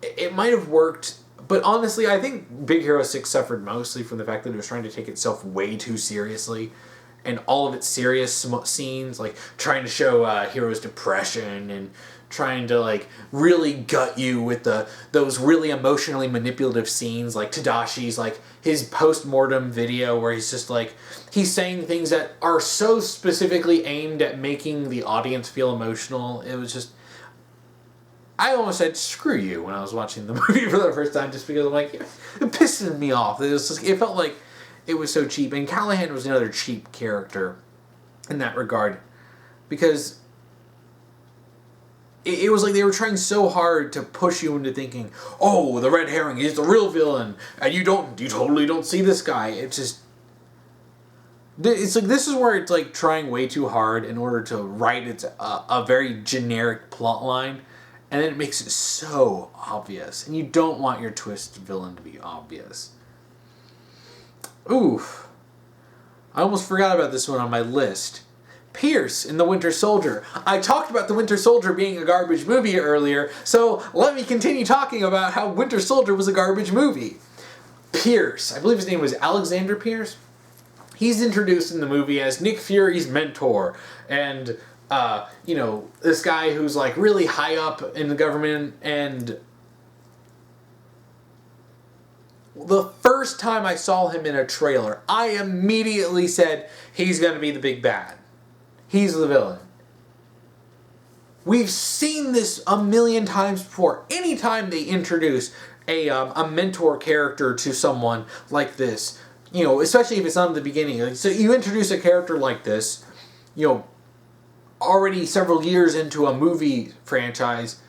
it might have worked. But honestly, I think Big Hero 6 suffered mostly from the fact that it was trying to take itself way too seriously. And all of its serious scenes, like trying to show Hero's depression and trying to like really gut you with those really emotionally manipulative scenes, like Tadashi's, like his post-mortem video where he's just like, he's saying things that are so specifically aimed at making the audience feel emotional. It was just, I almost said screw you when I was watching the movie for the first time, just because I'm like, it pissed me off. It felt like it was so cheap. And Callahan was another cheap character in that regard, because it was like they were trying so hard to push you into thinking, oh, the red herring is the real villain, and you totally don't see this guy. It's like, this is where it's like trying way too hard in order to write a very generic plot line, and then it makes it so obvious, and you don't want your twist villain to be obvious. Oof. I almost forgot about this one on my list. Pierce in The Winter Soldier. I talked about The Winter Soldier being a garbage movie earlier, so let me continue talking about how Winter Soldier was a garbage movie. Pierce, I believe his name was Alexander Pierce. He's introduced in the movie as Nick Fury's mentor, and, this guy who's, like, really high up in the government, and the first time I saw him in a trailer, I immediately said, he's gonna be the big bad. He's the villain. We've seen this a million times before. Anytime they introduce a mentor character to someone like this, especially if it's not in the beginning. So you introduce a character like this, already several years into a movie franchise,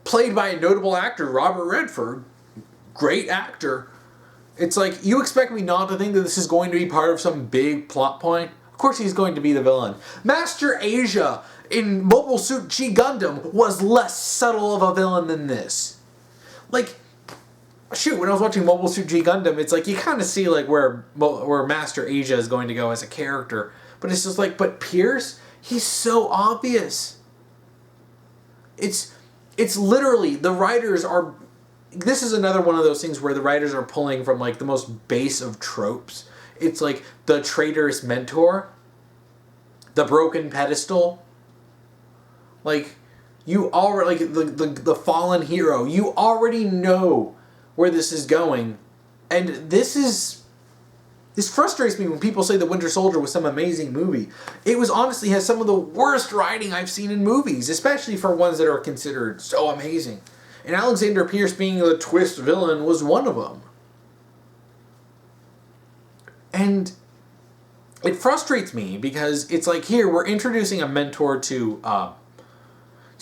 played by a notable actor, Robert Redford, great actor. It's like, you expect me not to think that this is going to be part of some big plot point? Of course he's going to be the villain. Master Asia in Mobile Suit G Gundam was less subtle of a villain than this. Like, shoot, when I was watching Mobile Suit G Gundam, it's like, you kind of see like where Master Asia is going to go as a character. But it's just like, but Pierce, he's so obvious. It's literally, the writers are... This is another one of those things where the writers are pulling from like the most base of tropes. It's like the traitorous mentor, the broken pedestal. Like, you already, like, the fallen hero. You already know where this is going. And this frustrates me when people say The Winter Soldier was some amazing movie. It honestly has some of the worst writing I've seen in movies, especially for ones that are considered so amazing. And Alexander Pierce being the twist villain was one of them. And it frustrates me because it's like, here, we're introducing a mentor to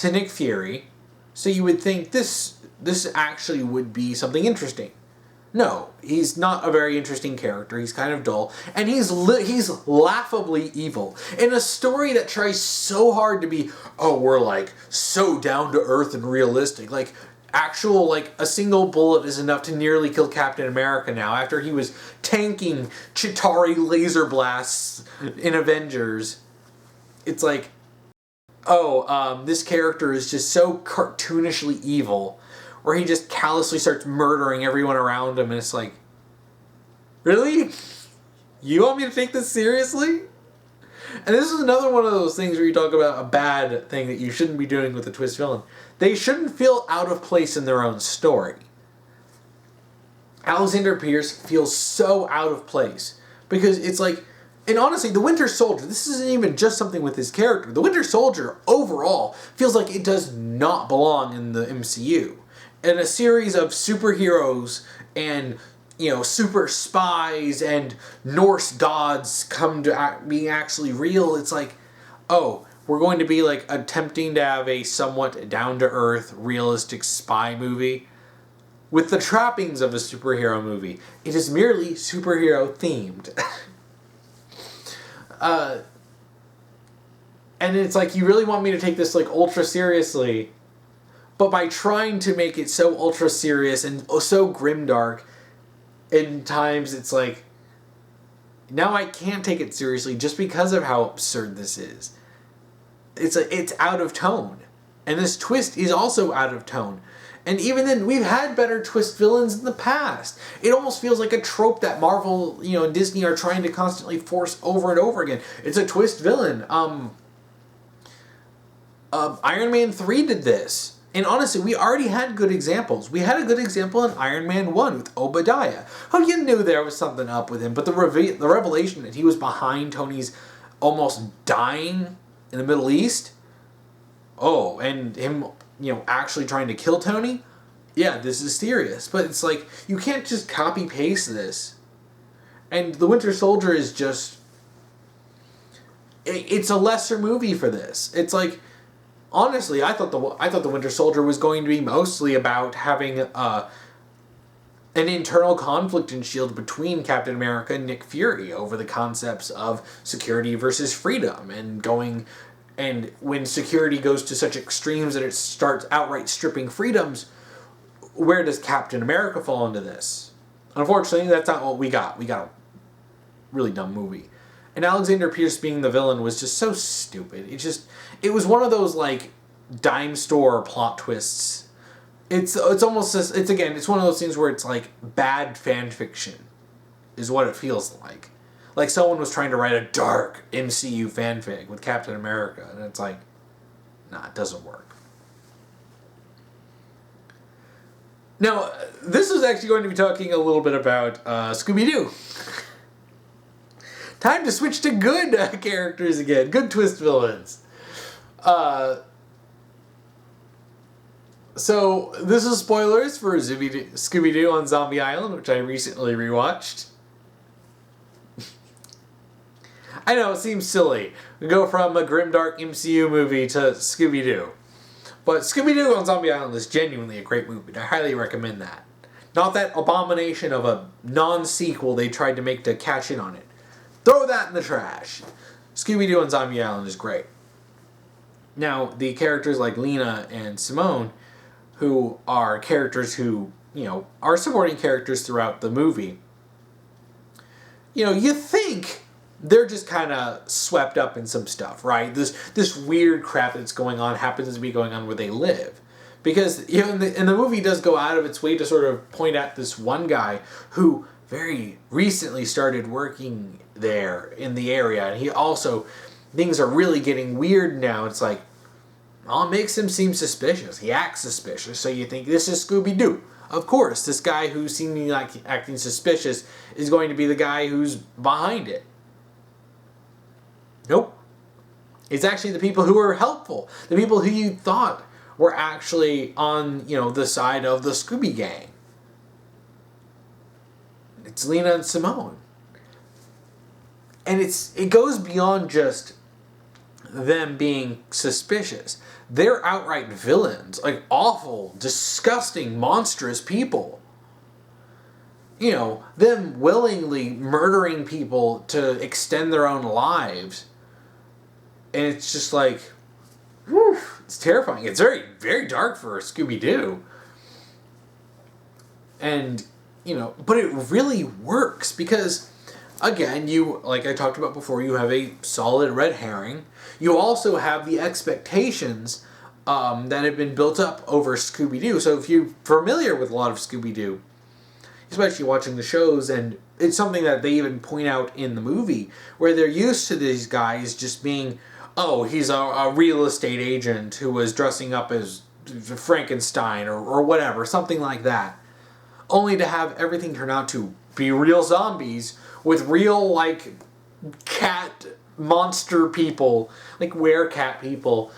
Nick Fury, so you would think this actually would be something interesting. No, he's not a very interesting character. He's kind of dull, and he's laughably evil in a story that tries so hard to be, we're like so down to earth and realistic, like. A single bullet is enough to nearly kill Captain America now after he was tanking Chitauri laser blasts in Avengers. It's like, this character is just so cartoonishly evil, where he just callously starts murdering everyone around him, and it's like, really? You want me to take this seriously? And this is another one of those things where you talk about a bad thing that you shouldn't be doing with a twist villain. They shouldn't feel out of place in their own story. Alexander Pierce feels so out of place because it's like, and honestly, The Winter Soldier, this isn't even just something with his character. The Winter Soldier, overall, feels like it does not belong in the MCU. In a series of superheroes and super spies and Norse gods come to being actually real, it's like, we're going to be like attempting to have a somewhat down-to-earth, realistic spy movie with the trappings of a superhero movie. It is merely superhero-themed. And it's like, you really want me to take this like ultra seriously, but by trying to make it so ultra serious and so grimdark, in times it's like, now I can't take it seriously just because of how absurd this is. It's out of tone. And this twist is also out of tone. And even then, we've had better twist villains in the past. It almost feels like a trope that Marvel, and Disney are trying to constantly force over and over again. It's a twist villain. Iron Man 3 did this. And honestly, we already had good examples. We had a good example in Iron Man 1 with Obadiah. You knew there was something up with him, but the revelation that he was behind Tony's almost dying in the Middle East, and him, actually trying to kill Tony, yeah, this is serious. But it's like, you can't just copy-paste this. And The Winter Soldier is just... It's a lesser movie for this. It's like... Honestly, I thought the Winter Soldier was going to be mostly about having an internal conflict in S.H.I.E.L.D. between Captain America and Nick Fury over the concepts of security versus freedom, and when security goes to such extremes that it starts outright stripping freedoms, where does Captain America fall into this? Unfortunately, that's not what we got. We got really dumb movie. And Alexander Pierce being the villain was just so stupid. It was one of those, like, dime store plot twists. It's almost, it's one of those things where it's like bad fan fiction is what it feels like. Like someone was trying to write a dark MCU fanfic with Captain America, and it's like, nah, it doesn't work. Now, this is actually going to be talking a little bit about Scooby-Doo. Time to switch to good characters again. Good twist villains. So, this is spoilers for Scooby-Doo on Zombie Island, which I recently rewatched. I know, it seems silly. We go from a grimdark MCU movie to Scooby-Doo. But Scooby-Doo on Zombie Island is genuinely a great movie, and I highly recommend that. Not that abomination of a non-sequel they tried to make to cash in on it. Throw that in the trash. Scooby-Doo on Zombie Island is great. Now, the characters like Lena and Simone, who are characters who, are supporting characters throughout the movie, you think they're just kind of swept up in some stuff, right? This weird crap that's going on happens to be going on where they live. Because, in the movie does go out of its way to sort of point at this one guy who very recently started working there in the area. And he also, things are really getting weird now. It's like, it makes him seem suspicious. He acts suspicious. So you think, this is Scooby-Doo. Of course, this guy who's seeming like acting suspicious is going to be the guy who's behind it. Nope. It's actually the people who are helpful. The people who you thought were actually on, the side of the Scooby Gang. It's Lena and Simone. And it goes beyond just them being suspicious. They're outright villains. Like awful, disgusting, monstrous people. Them willingly murdering people to extend their own lives. And it's just like, whew, it's terrifying. It's very, very dark for Scooby-Doo. And, but it really works because, again, like I talked about before, you have a solid red herring. You also have the expectations that have been built up over Scooby-Doo. So if you're familiar with a lot of Scooby-Doo, especially watching the shows, and it's something that they even point out in the movie, where they're used to these guys just being, he's a real estate agent who was dressing up as Frankenstein or whatever, something like that. Only to have everything turn out to be real zombies with real, like, cat monster people, like werecat people,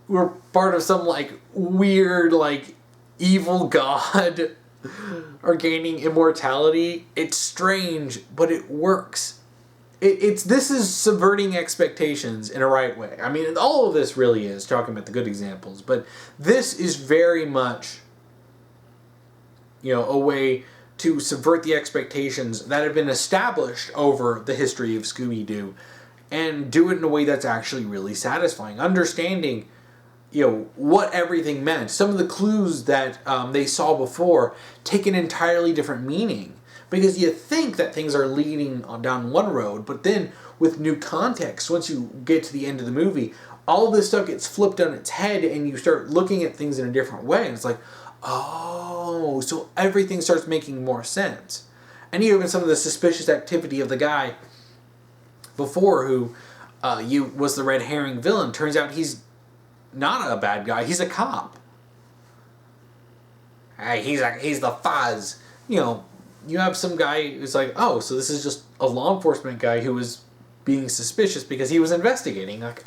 who are part of some, like, weird, like, evil god are gaining immortality. It's strange, but it works. This is subverting expectations in a right way. I mean, all of this really is, talking about the good examples, but this is very much, a way to subvert the expectations that have been established over the history of Scooby-Doo and do it in a way that's actually really satisfying. Understanding, what everything meant. Some of the clues that they saw before take an entirely different meaning. Because you think that things are leading down one road, but then with new context, once you get to the end of the movie, all this stuff gets flipped on its head and you start looking at things in a different way. And it's like, so everything starts making more sense. And even some of the suspicious activity of the guy before who was the red herring villain, turns out he's not a bad guy, he's a cop. Hey, he's the Fuzz. You have some guy who's like, so this is just a law enforcement guy who was being suspicious because he was investigating. Like,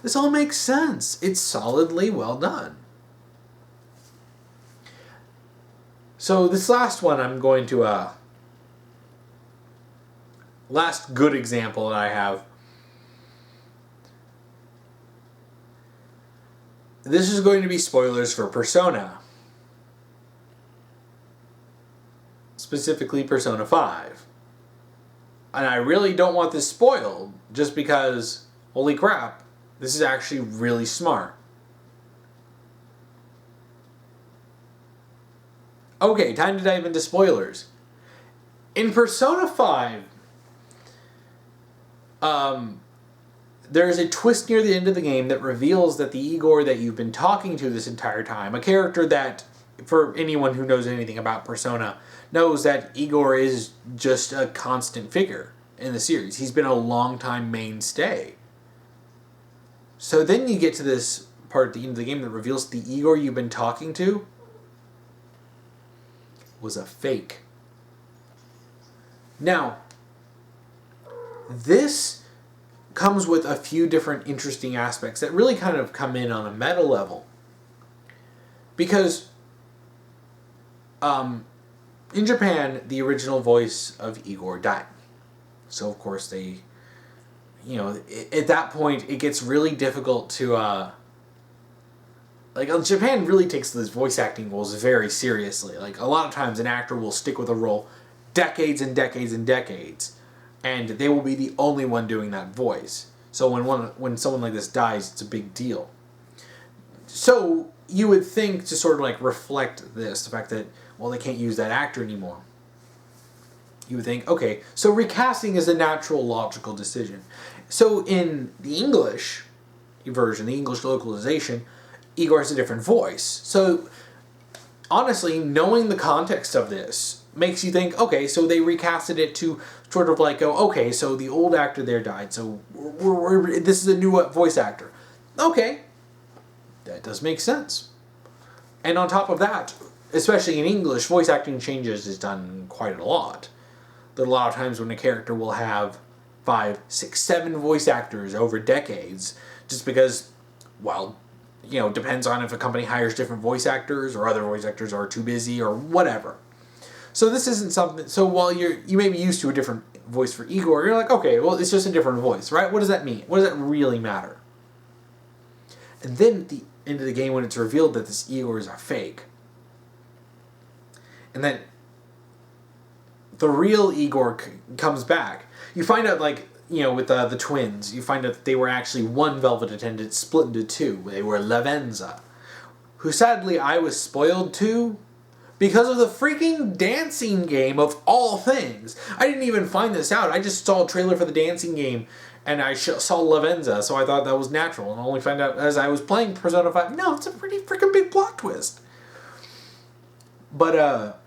this all makes sense. It's solidly well done. So this last one I'm going to, last good example that I have. This is going to be spoilers for Persona. Specifically Persona 5. And I really don't want this spoiled, just because, holy crap, this is actually really smart. Okay, time to dive into spoilers. In Persona 5, there's a twist near the end of the game that reveals that the Igor that you've been talking to this entire time, a character that, for anyone who knows anything about Persona, knows that Igor is just a constant figure in the series. He's been a long-time mainstay. So then you get to this part at the end of the game that reveals the Igor you've been talking to was a fake. Now, this comes with a few different interesting aspects that really kind of come in on a meta level. Because in Japan, the original voice of Igor died. So, of course, they, at that point, it gets really difficult to, Japan really takes those voice acting roles very seriously. Like, a lot of times an actor will stick with a role decades and decades and decades, and they will be the only one doing that voice. So when someone like this dies, it's a big deal. So you would think, to sort of reflect this, the fact that, well, they can't use that actor anymore. You would think, okay, so recasting is a natural, logical decision. So in the English version, the English localization, Igor has a different voice. So honestly, knowing the context of this makes you think, okay, so they recasted it to sort of go, okay, so the old actor there died, so this is a new voice actor. Okay, that does make sense. And on top of that, especially in English, voice acting changes is done quite a lot. There are a lot of times when a character will have 5, 6, 7 voice actors over decades, just because, well, depends on if a company hires different voice actors or other voice actors are too busy or whatever. So this isn't something, so while you may be used to a different voice for Igor, you're like, okay, well, it's just a different voice, right? What does that mean? What does that really matter? And then at the end of the game, when it's revealed that this Igor is a fake, and then the real Igor comes back, you find out, with the twins, you find out that they were actually one Velvet Attendant split into 2. They were Lavenza, who sadly I was spoiled to because of the freaking dancing game of all things. I didn't even find this out. I just saw a trailer for the dancing game, and I saw Lavenza, so I thought that was natural, and only found out as I was playing Persona 5, no, it's a pretty freaking big plot twist. But,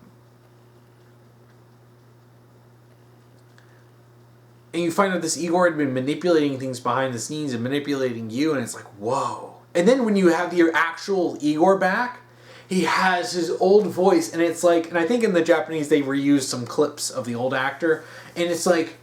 and you find out this Igor had been manipulating things behind the scenes and manipulating you, and it's like, whoa. And then when you have your actual Igor back, he has his old voice, and it's like, and I think in the Japanese they reused some clips of the old actor, and it's like,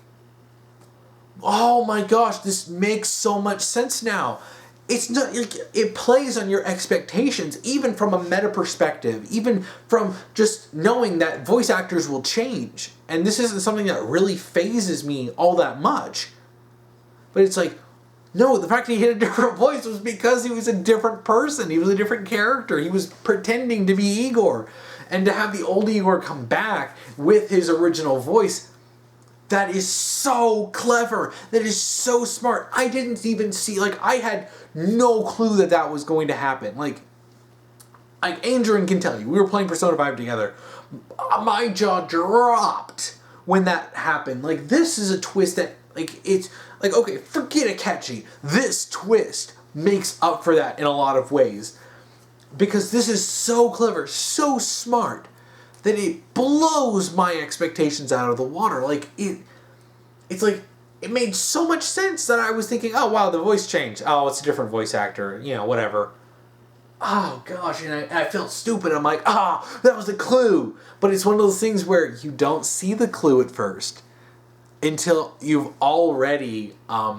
oh my gosh, this makes so much sense now. It's not, it plays on your expectations, even from a meta perspective, even from just knowing that voice actors will change. And this isn't something that really phases me all that much. But it's like, no, the fact that he had a different voice was because he was a different person. He was a different character. He was pretending to be Igor. And to have the old Igor come back with his original voice, that is so clever. That is so smart. I didn't even see, I had no clue that that was going to happen. Like Andrew can tell you, we were playing Persona 5 together. My jaw dropped when that happened. This is a twist that, it's, okay, forget Akechi. This twist makes up for that in a lot of ways. Because this is so clever, so smart, that it blows my expectations out of the water. It made so much sense that I was thinking, oh wow, the voice changed. Oh, it's a different voice actor, whatever. Oh gosh, and I felt stupid. I'm like, that was the clue. But it's one of those things where you don't see the clue at first until you've already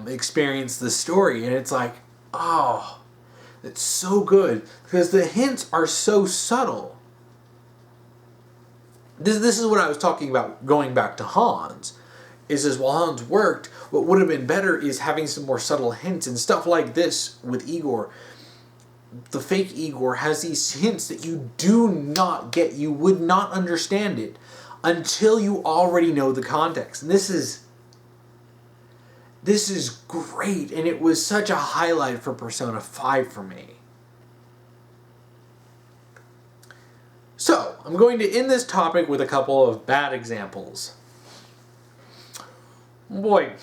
experienced the story. And it's like, oh, it's so good. Because the hints are so subtle. This is what I was talking about going back to Hans. Is while Hans worked, what would have been better is having some more subtle hints and stuff like this with Igor. The fake Igor has these hints that you do not get. You would not understand it until you already know the context. And this is great, and it was such a highlight for Persona 5 for me. So, I'm going to end this topic with a couple of bad examples. Boy,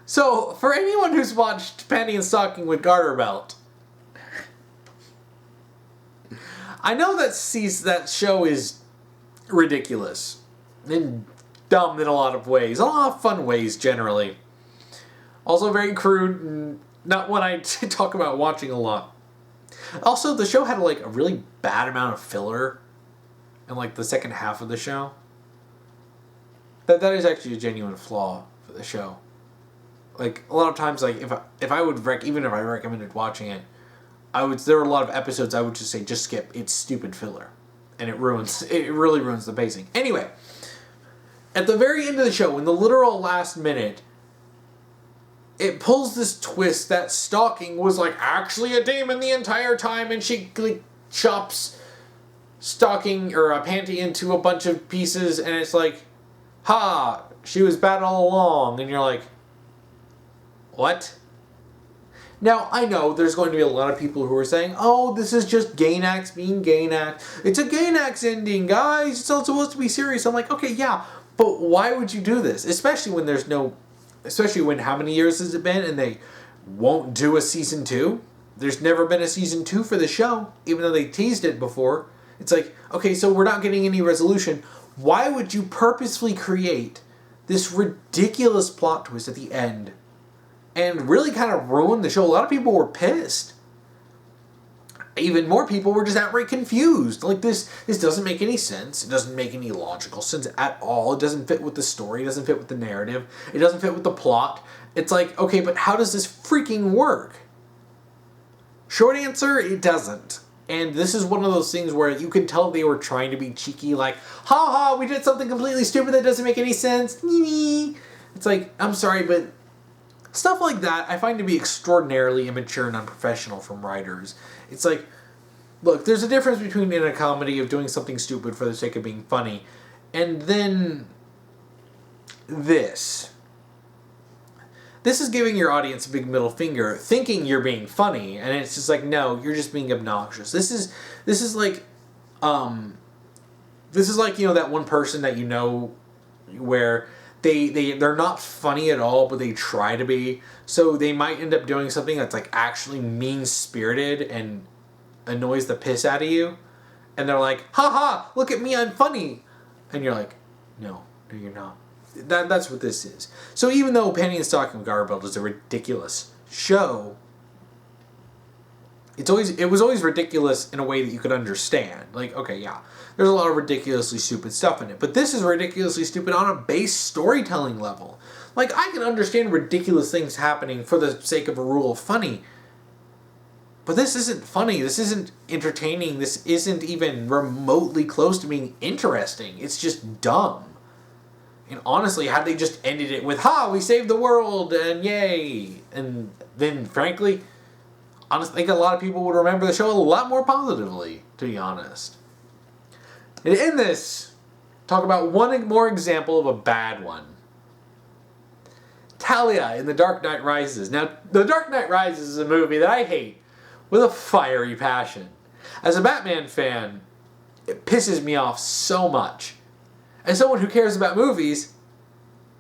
So, for anyone who's watched Panty and Stocking with Garter Belt, I know that that show is ridiculous and dumb in a lot of ways. A lot of fun ways, generally. Also very crude and not one I talk about watching a lot. Also, the show had like a really bad amount of filler in like the second half of the show. That is actually a genuine flaw for the show. Like a lot of times, like if I would even if I recommended watching it, there were a lot of episodes I would just say just skip. It's stupid filler, and it really ruins the pacing. Anyway, at the very end of the show, in the literal last minute, it pulls this twist that Stalking was like actually a demon the entire time, and she like chops Stalking or Panty into a bunch of pieces, and it's like, ha, she was bad all along, and you're like, what? Now, I know there's going to be a lot of people who are saying, oh, this is just Gainax being Gainax. It's a Gainax ending, guys. It's not supposed to be serious. I'm like, okay, yeah, but why would you do this? Especially when how many years has it been and they won't do a season 2? There's never been a season 2 for the show, even though they teased it before. It's like, okay, so we're not getting any resolution. Why would you purposefully create this ridiculous plot twist at the end and really kind of ruin the show? A lot of people were pissed. Even more people were just outright confused. Like, this doesn't make any sense. It doesn't make any logical sense at all. It doesn't fit with the story. It doesn't fit with the narrative. It doesn't fit with the plot. It's like, okay, but how does this freaking work? Short answer, it doesn't. And this is one of those things where you can tell they were trying to be cheeky, like, ha ha, we did something completely stupid that doesn't make any sense. It's like, I'm sorry, but stuff like that I find to be extraordinarily immature and unprofessional from writers. It's like, look, there's a difference between in a comedy of doing something stupid for the sake of being funny, and then this. This is giving your audience a big middle finger, thinking you're being funny, and it's just like, no, you're just being obnoxious. This is like, that one person that you know where they're not funny at all, but they try to be. So they might end up doing something that's like actually mean-spirited and annoys the piss out of you. And they're like, ha ha, look at me, I'm funny. And you're like, no, you're not. That's what this is. So even though Panty and Stocking with Garter Belt is a ridiculous show, it was always ridiculous in a way that you could understand. Like, okay, yeah, there's a lot of ridiculously stupid stuff in it, but this is ridiculously stupid on a base storytelling level. Like, I can understand ridiculous things happening for the sake of a rule of funny, but this isn't funny, this isn't entertaining, this isn't even remotely close to being interesting. It's just dumb. And honestly, had they just ended it with, ha, we saved the world, and yay, and then, frankly, honestly, I think a lot of people would remember the show a lot more positively, to be honest. And in this, talk about one more example of a bad one. Talia in The Dark Knight Rises. Now, The Dark Knight Rises is a movie that I hate with a fiery passion. As a Batman fan, it pisses me off so much. As someone who cares about movies,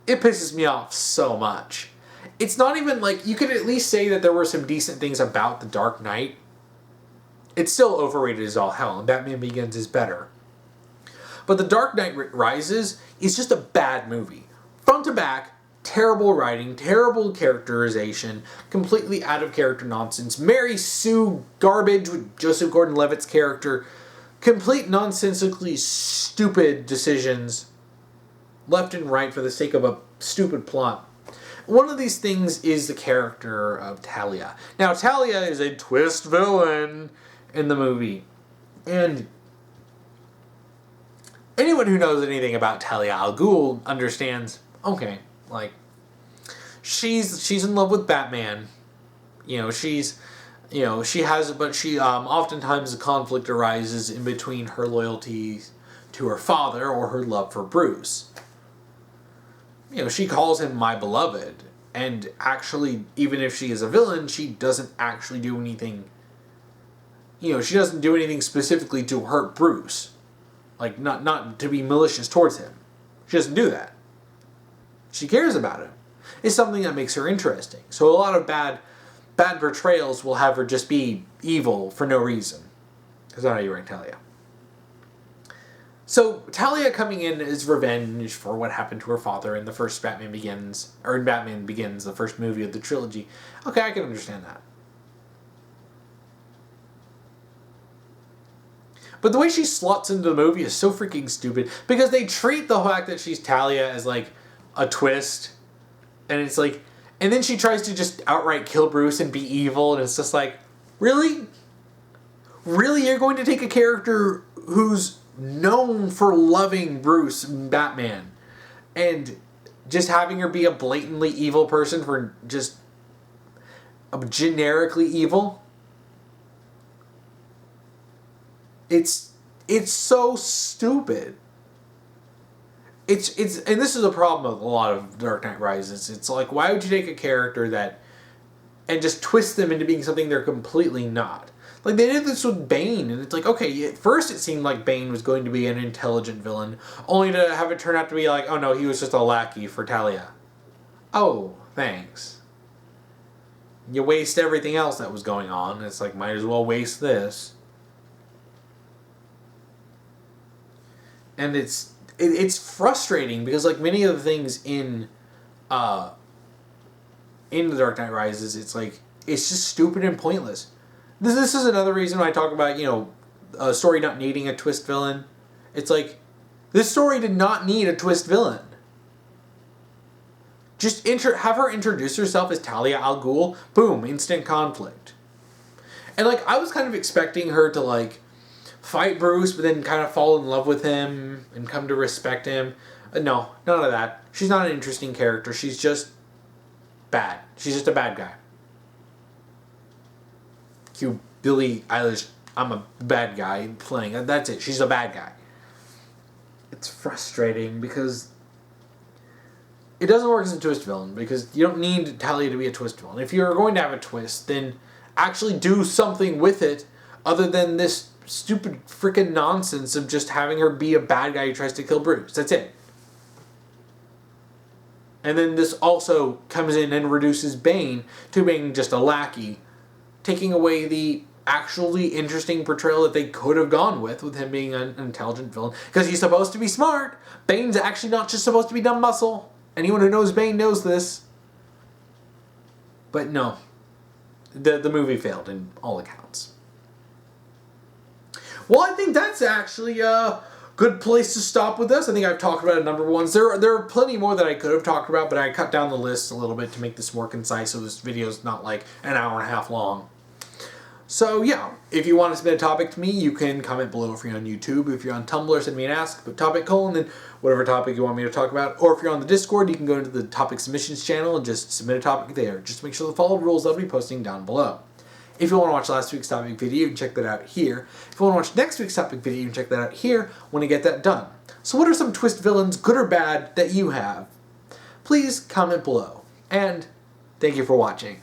it pisses me off so much. It's not even like, you could at least say that there were some decent things about The Dark Knight. It's still overrated as all hell, and Batman Begins is better. But The Dark Knight Rises is just a bad movie. Front to back, terrible writing, terrible characterization, completely out of character nonsense, Mary Sue garbage with Joseph Gordon-Levitt's character, complete nonsensically stupid decisions left and right for the sake of a stupid plot. One of these things is the character of Talia. Now, Talia is a twist villain in the movie. And anyone who knows anything about Talia al Ghul understands, okay, like, she's in love with Batman. Oftentimes the conflict arises in between her loyalty to her father or her love for Bruce. She calls him my beloved, and actually, even if she is a villain, she doesn't actually do anything, she doesn't do anything specifically to hurt Bruce. Like, not to be malicious towards him. She doesn't do that. She cares about him. is something that makes her interesting. So a lot of bad portrayals will have her just be evil for no reason. That's not how you rank Talia. So Talia coming in is revenge for what happened to her father in the first Batman Begins, or in Batman Begins, the first movie of the trilogy. Okay, I can understand that. But the way she slots into the movie is so freaking stupid, because they treat the fact that she's Talia as like a twist, and it's like, and then she tries to just outright kill Bruce and be evil, and it's just like, really? Really, you're going to take a character who's known for loving Bruce and Batman and just having her be a blatantly evil person for just generically evil? It's so stupid. It's and this is a problem with a lot of Dark Knight Rises. It's like, why would you take a character that and just twist them into being something they're completely not? Like, they did this with Bane, and it's like, okay, at first it seemed like Bane was going to be an intelligent villain, only to have it turn out to be like, oh no, he was just a lackey for Talia. Oh, thanks. You waste everything else that was going on, it's like, might as well waste this. And it's frustrating, because like many of the things in The Dark Knight Rises, it's like, it's just stupid and pointless. This is another reason when I talk about, a story not needing a twist villain. It's like, this story did not need a twist villain. Just have her introduce herself as Talia al Ghul. Boom, instant conflict. And like, I was kind of expecting her to like fight Bruce, but then kind of fall in love with him and come to respect him. No, none of that. She's not an interesting character. She's just bad. She's just a bad guy. Cue Billie Eilish, I'm a bad guy playing. That's it. She's a bad guy. It's frustrating because it doesn't work as a twist villain, because you don't need Talia to be a twist villain. If you're going to have a twist, then actually do something with it other than this stupid freaking nonsense of just having her be a bad guy who tries to kill Bruce. That's it. And then this also comes in and reduces Bane to being just a lackey, taking away the actually interesting portrayal that they could have gone with him being an intelligent villain. Because he's supposed to be smart. Bane's actually not just supposed to be dumb muscle. Anyone who knows Bane knows this. But no. The movie failed in all accounts. Well, I think that's actually a good place to stop with this. I think I've talked about a number of ones. There are plenty more that I could have talked about, but I cut down the list a little bit to make this more concise, so this video is not like an hour and a half long. So yeah, if you want to submit a topic to me, you can comment below if you're on YouTube. If you're on Tumblr, send me an ask, put topic : then whatever topic you want me to talk about. Or if you're on the Discord, you can go into the topic submissions channel and just submit a topic there. Just make sure to follow the rules I'll be posting down below. If you want to watch last week's topic video, you can check that out here. If you want to watch next week's topic video, you can check that out here when I get that done. So what are some twist villains, good or bad, that you have? Please comment below. And thank you for watching.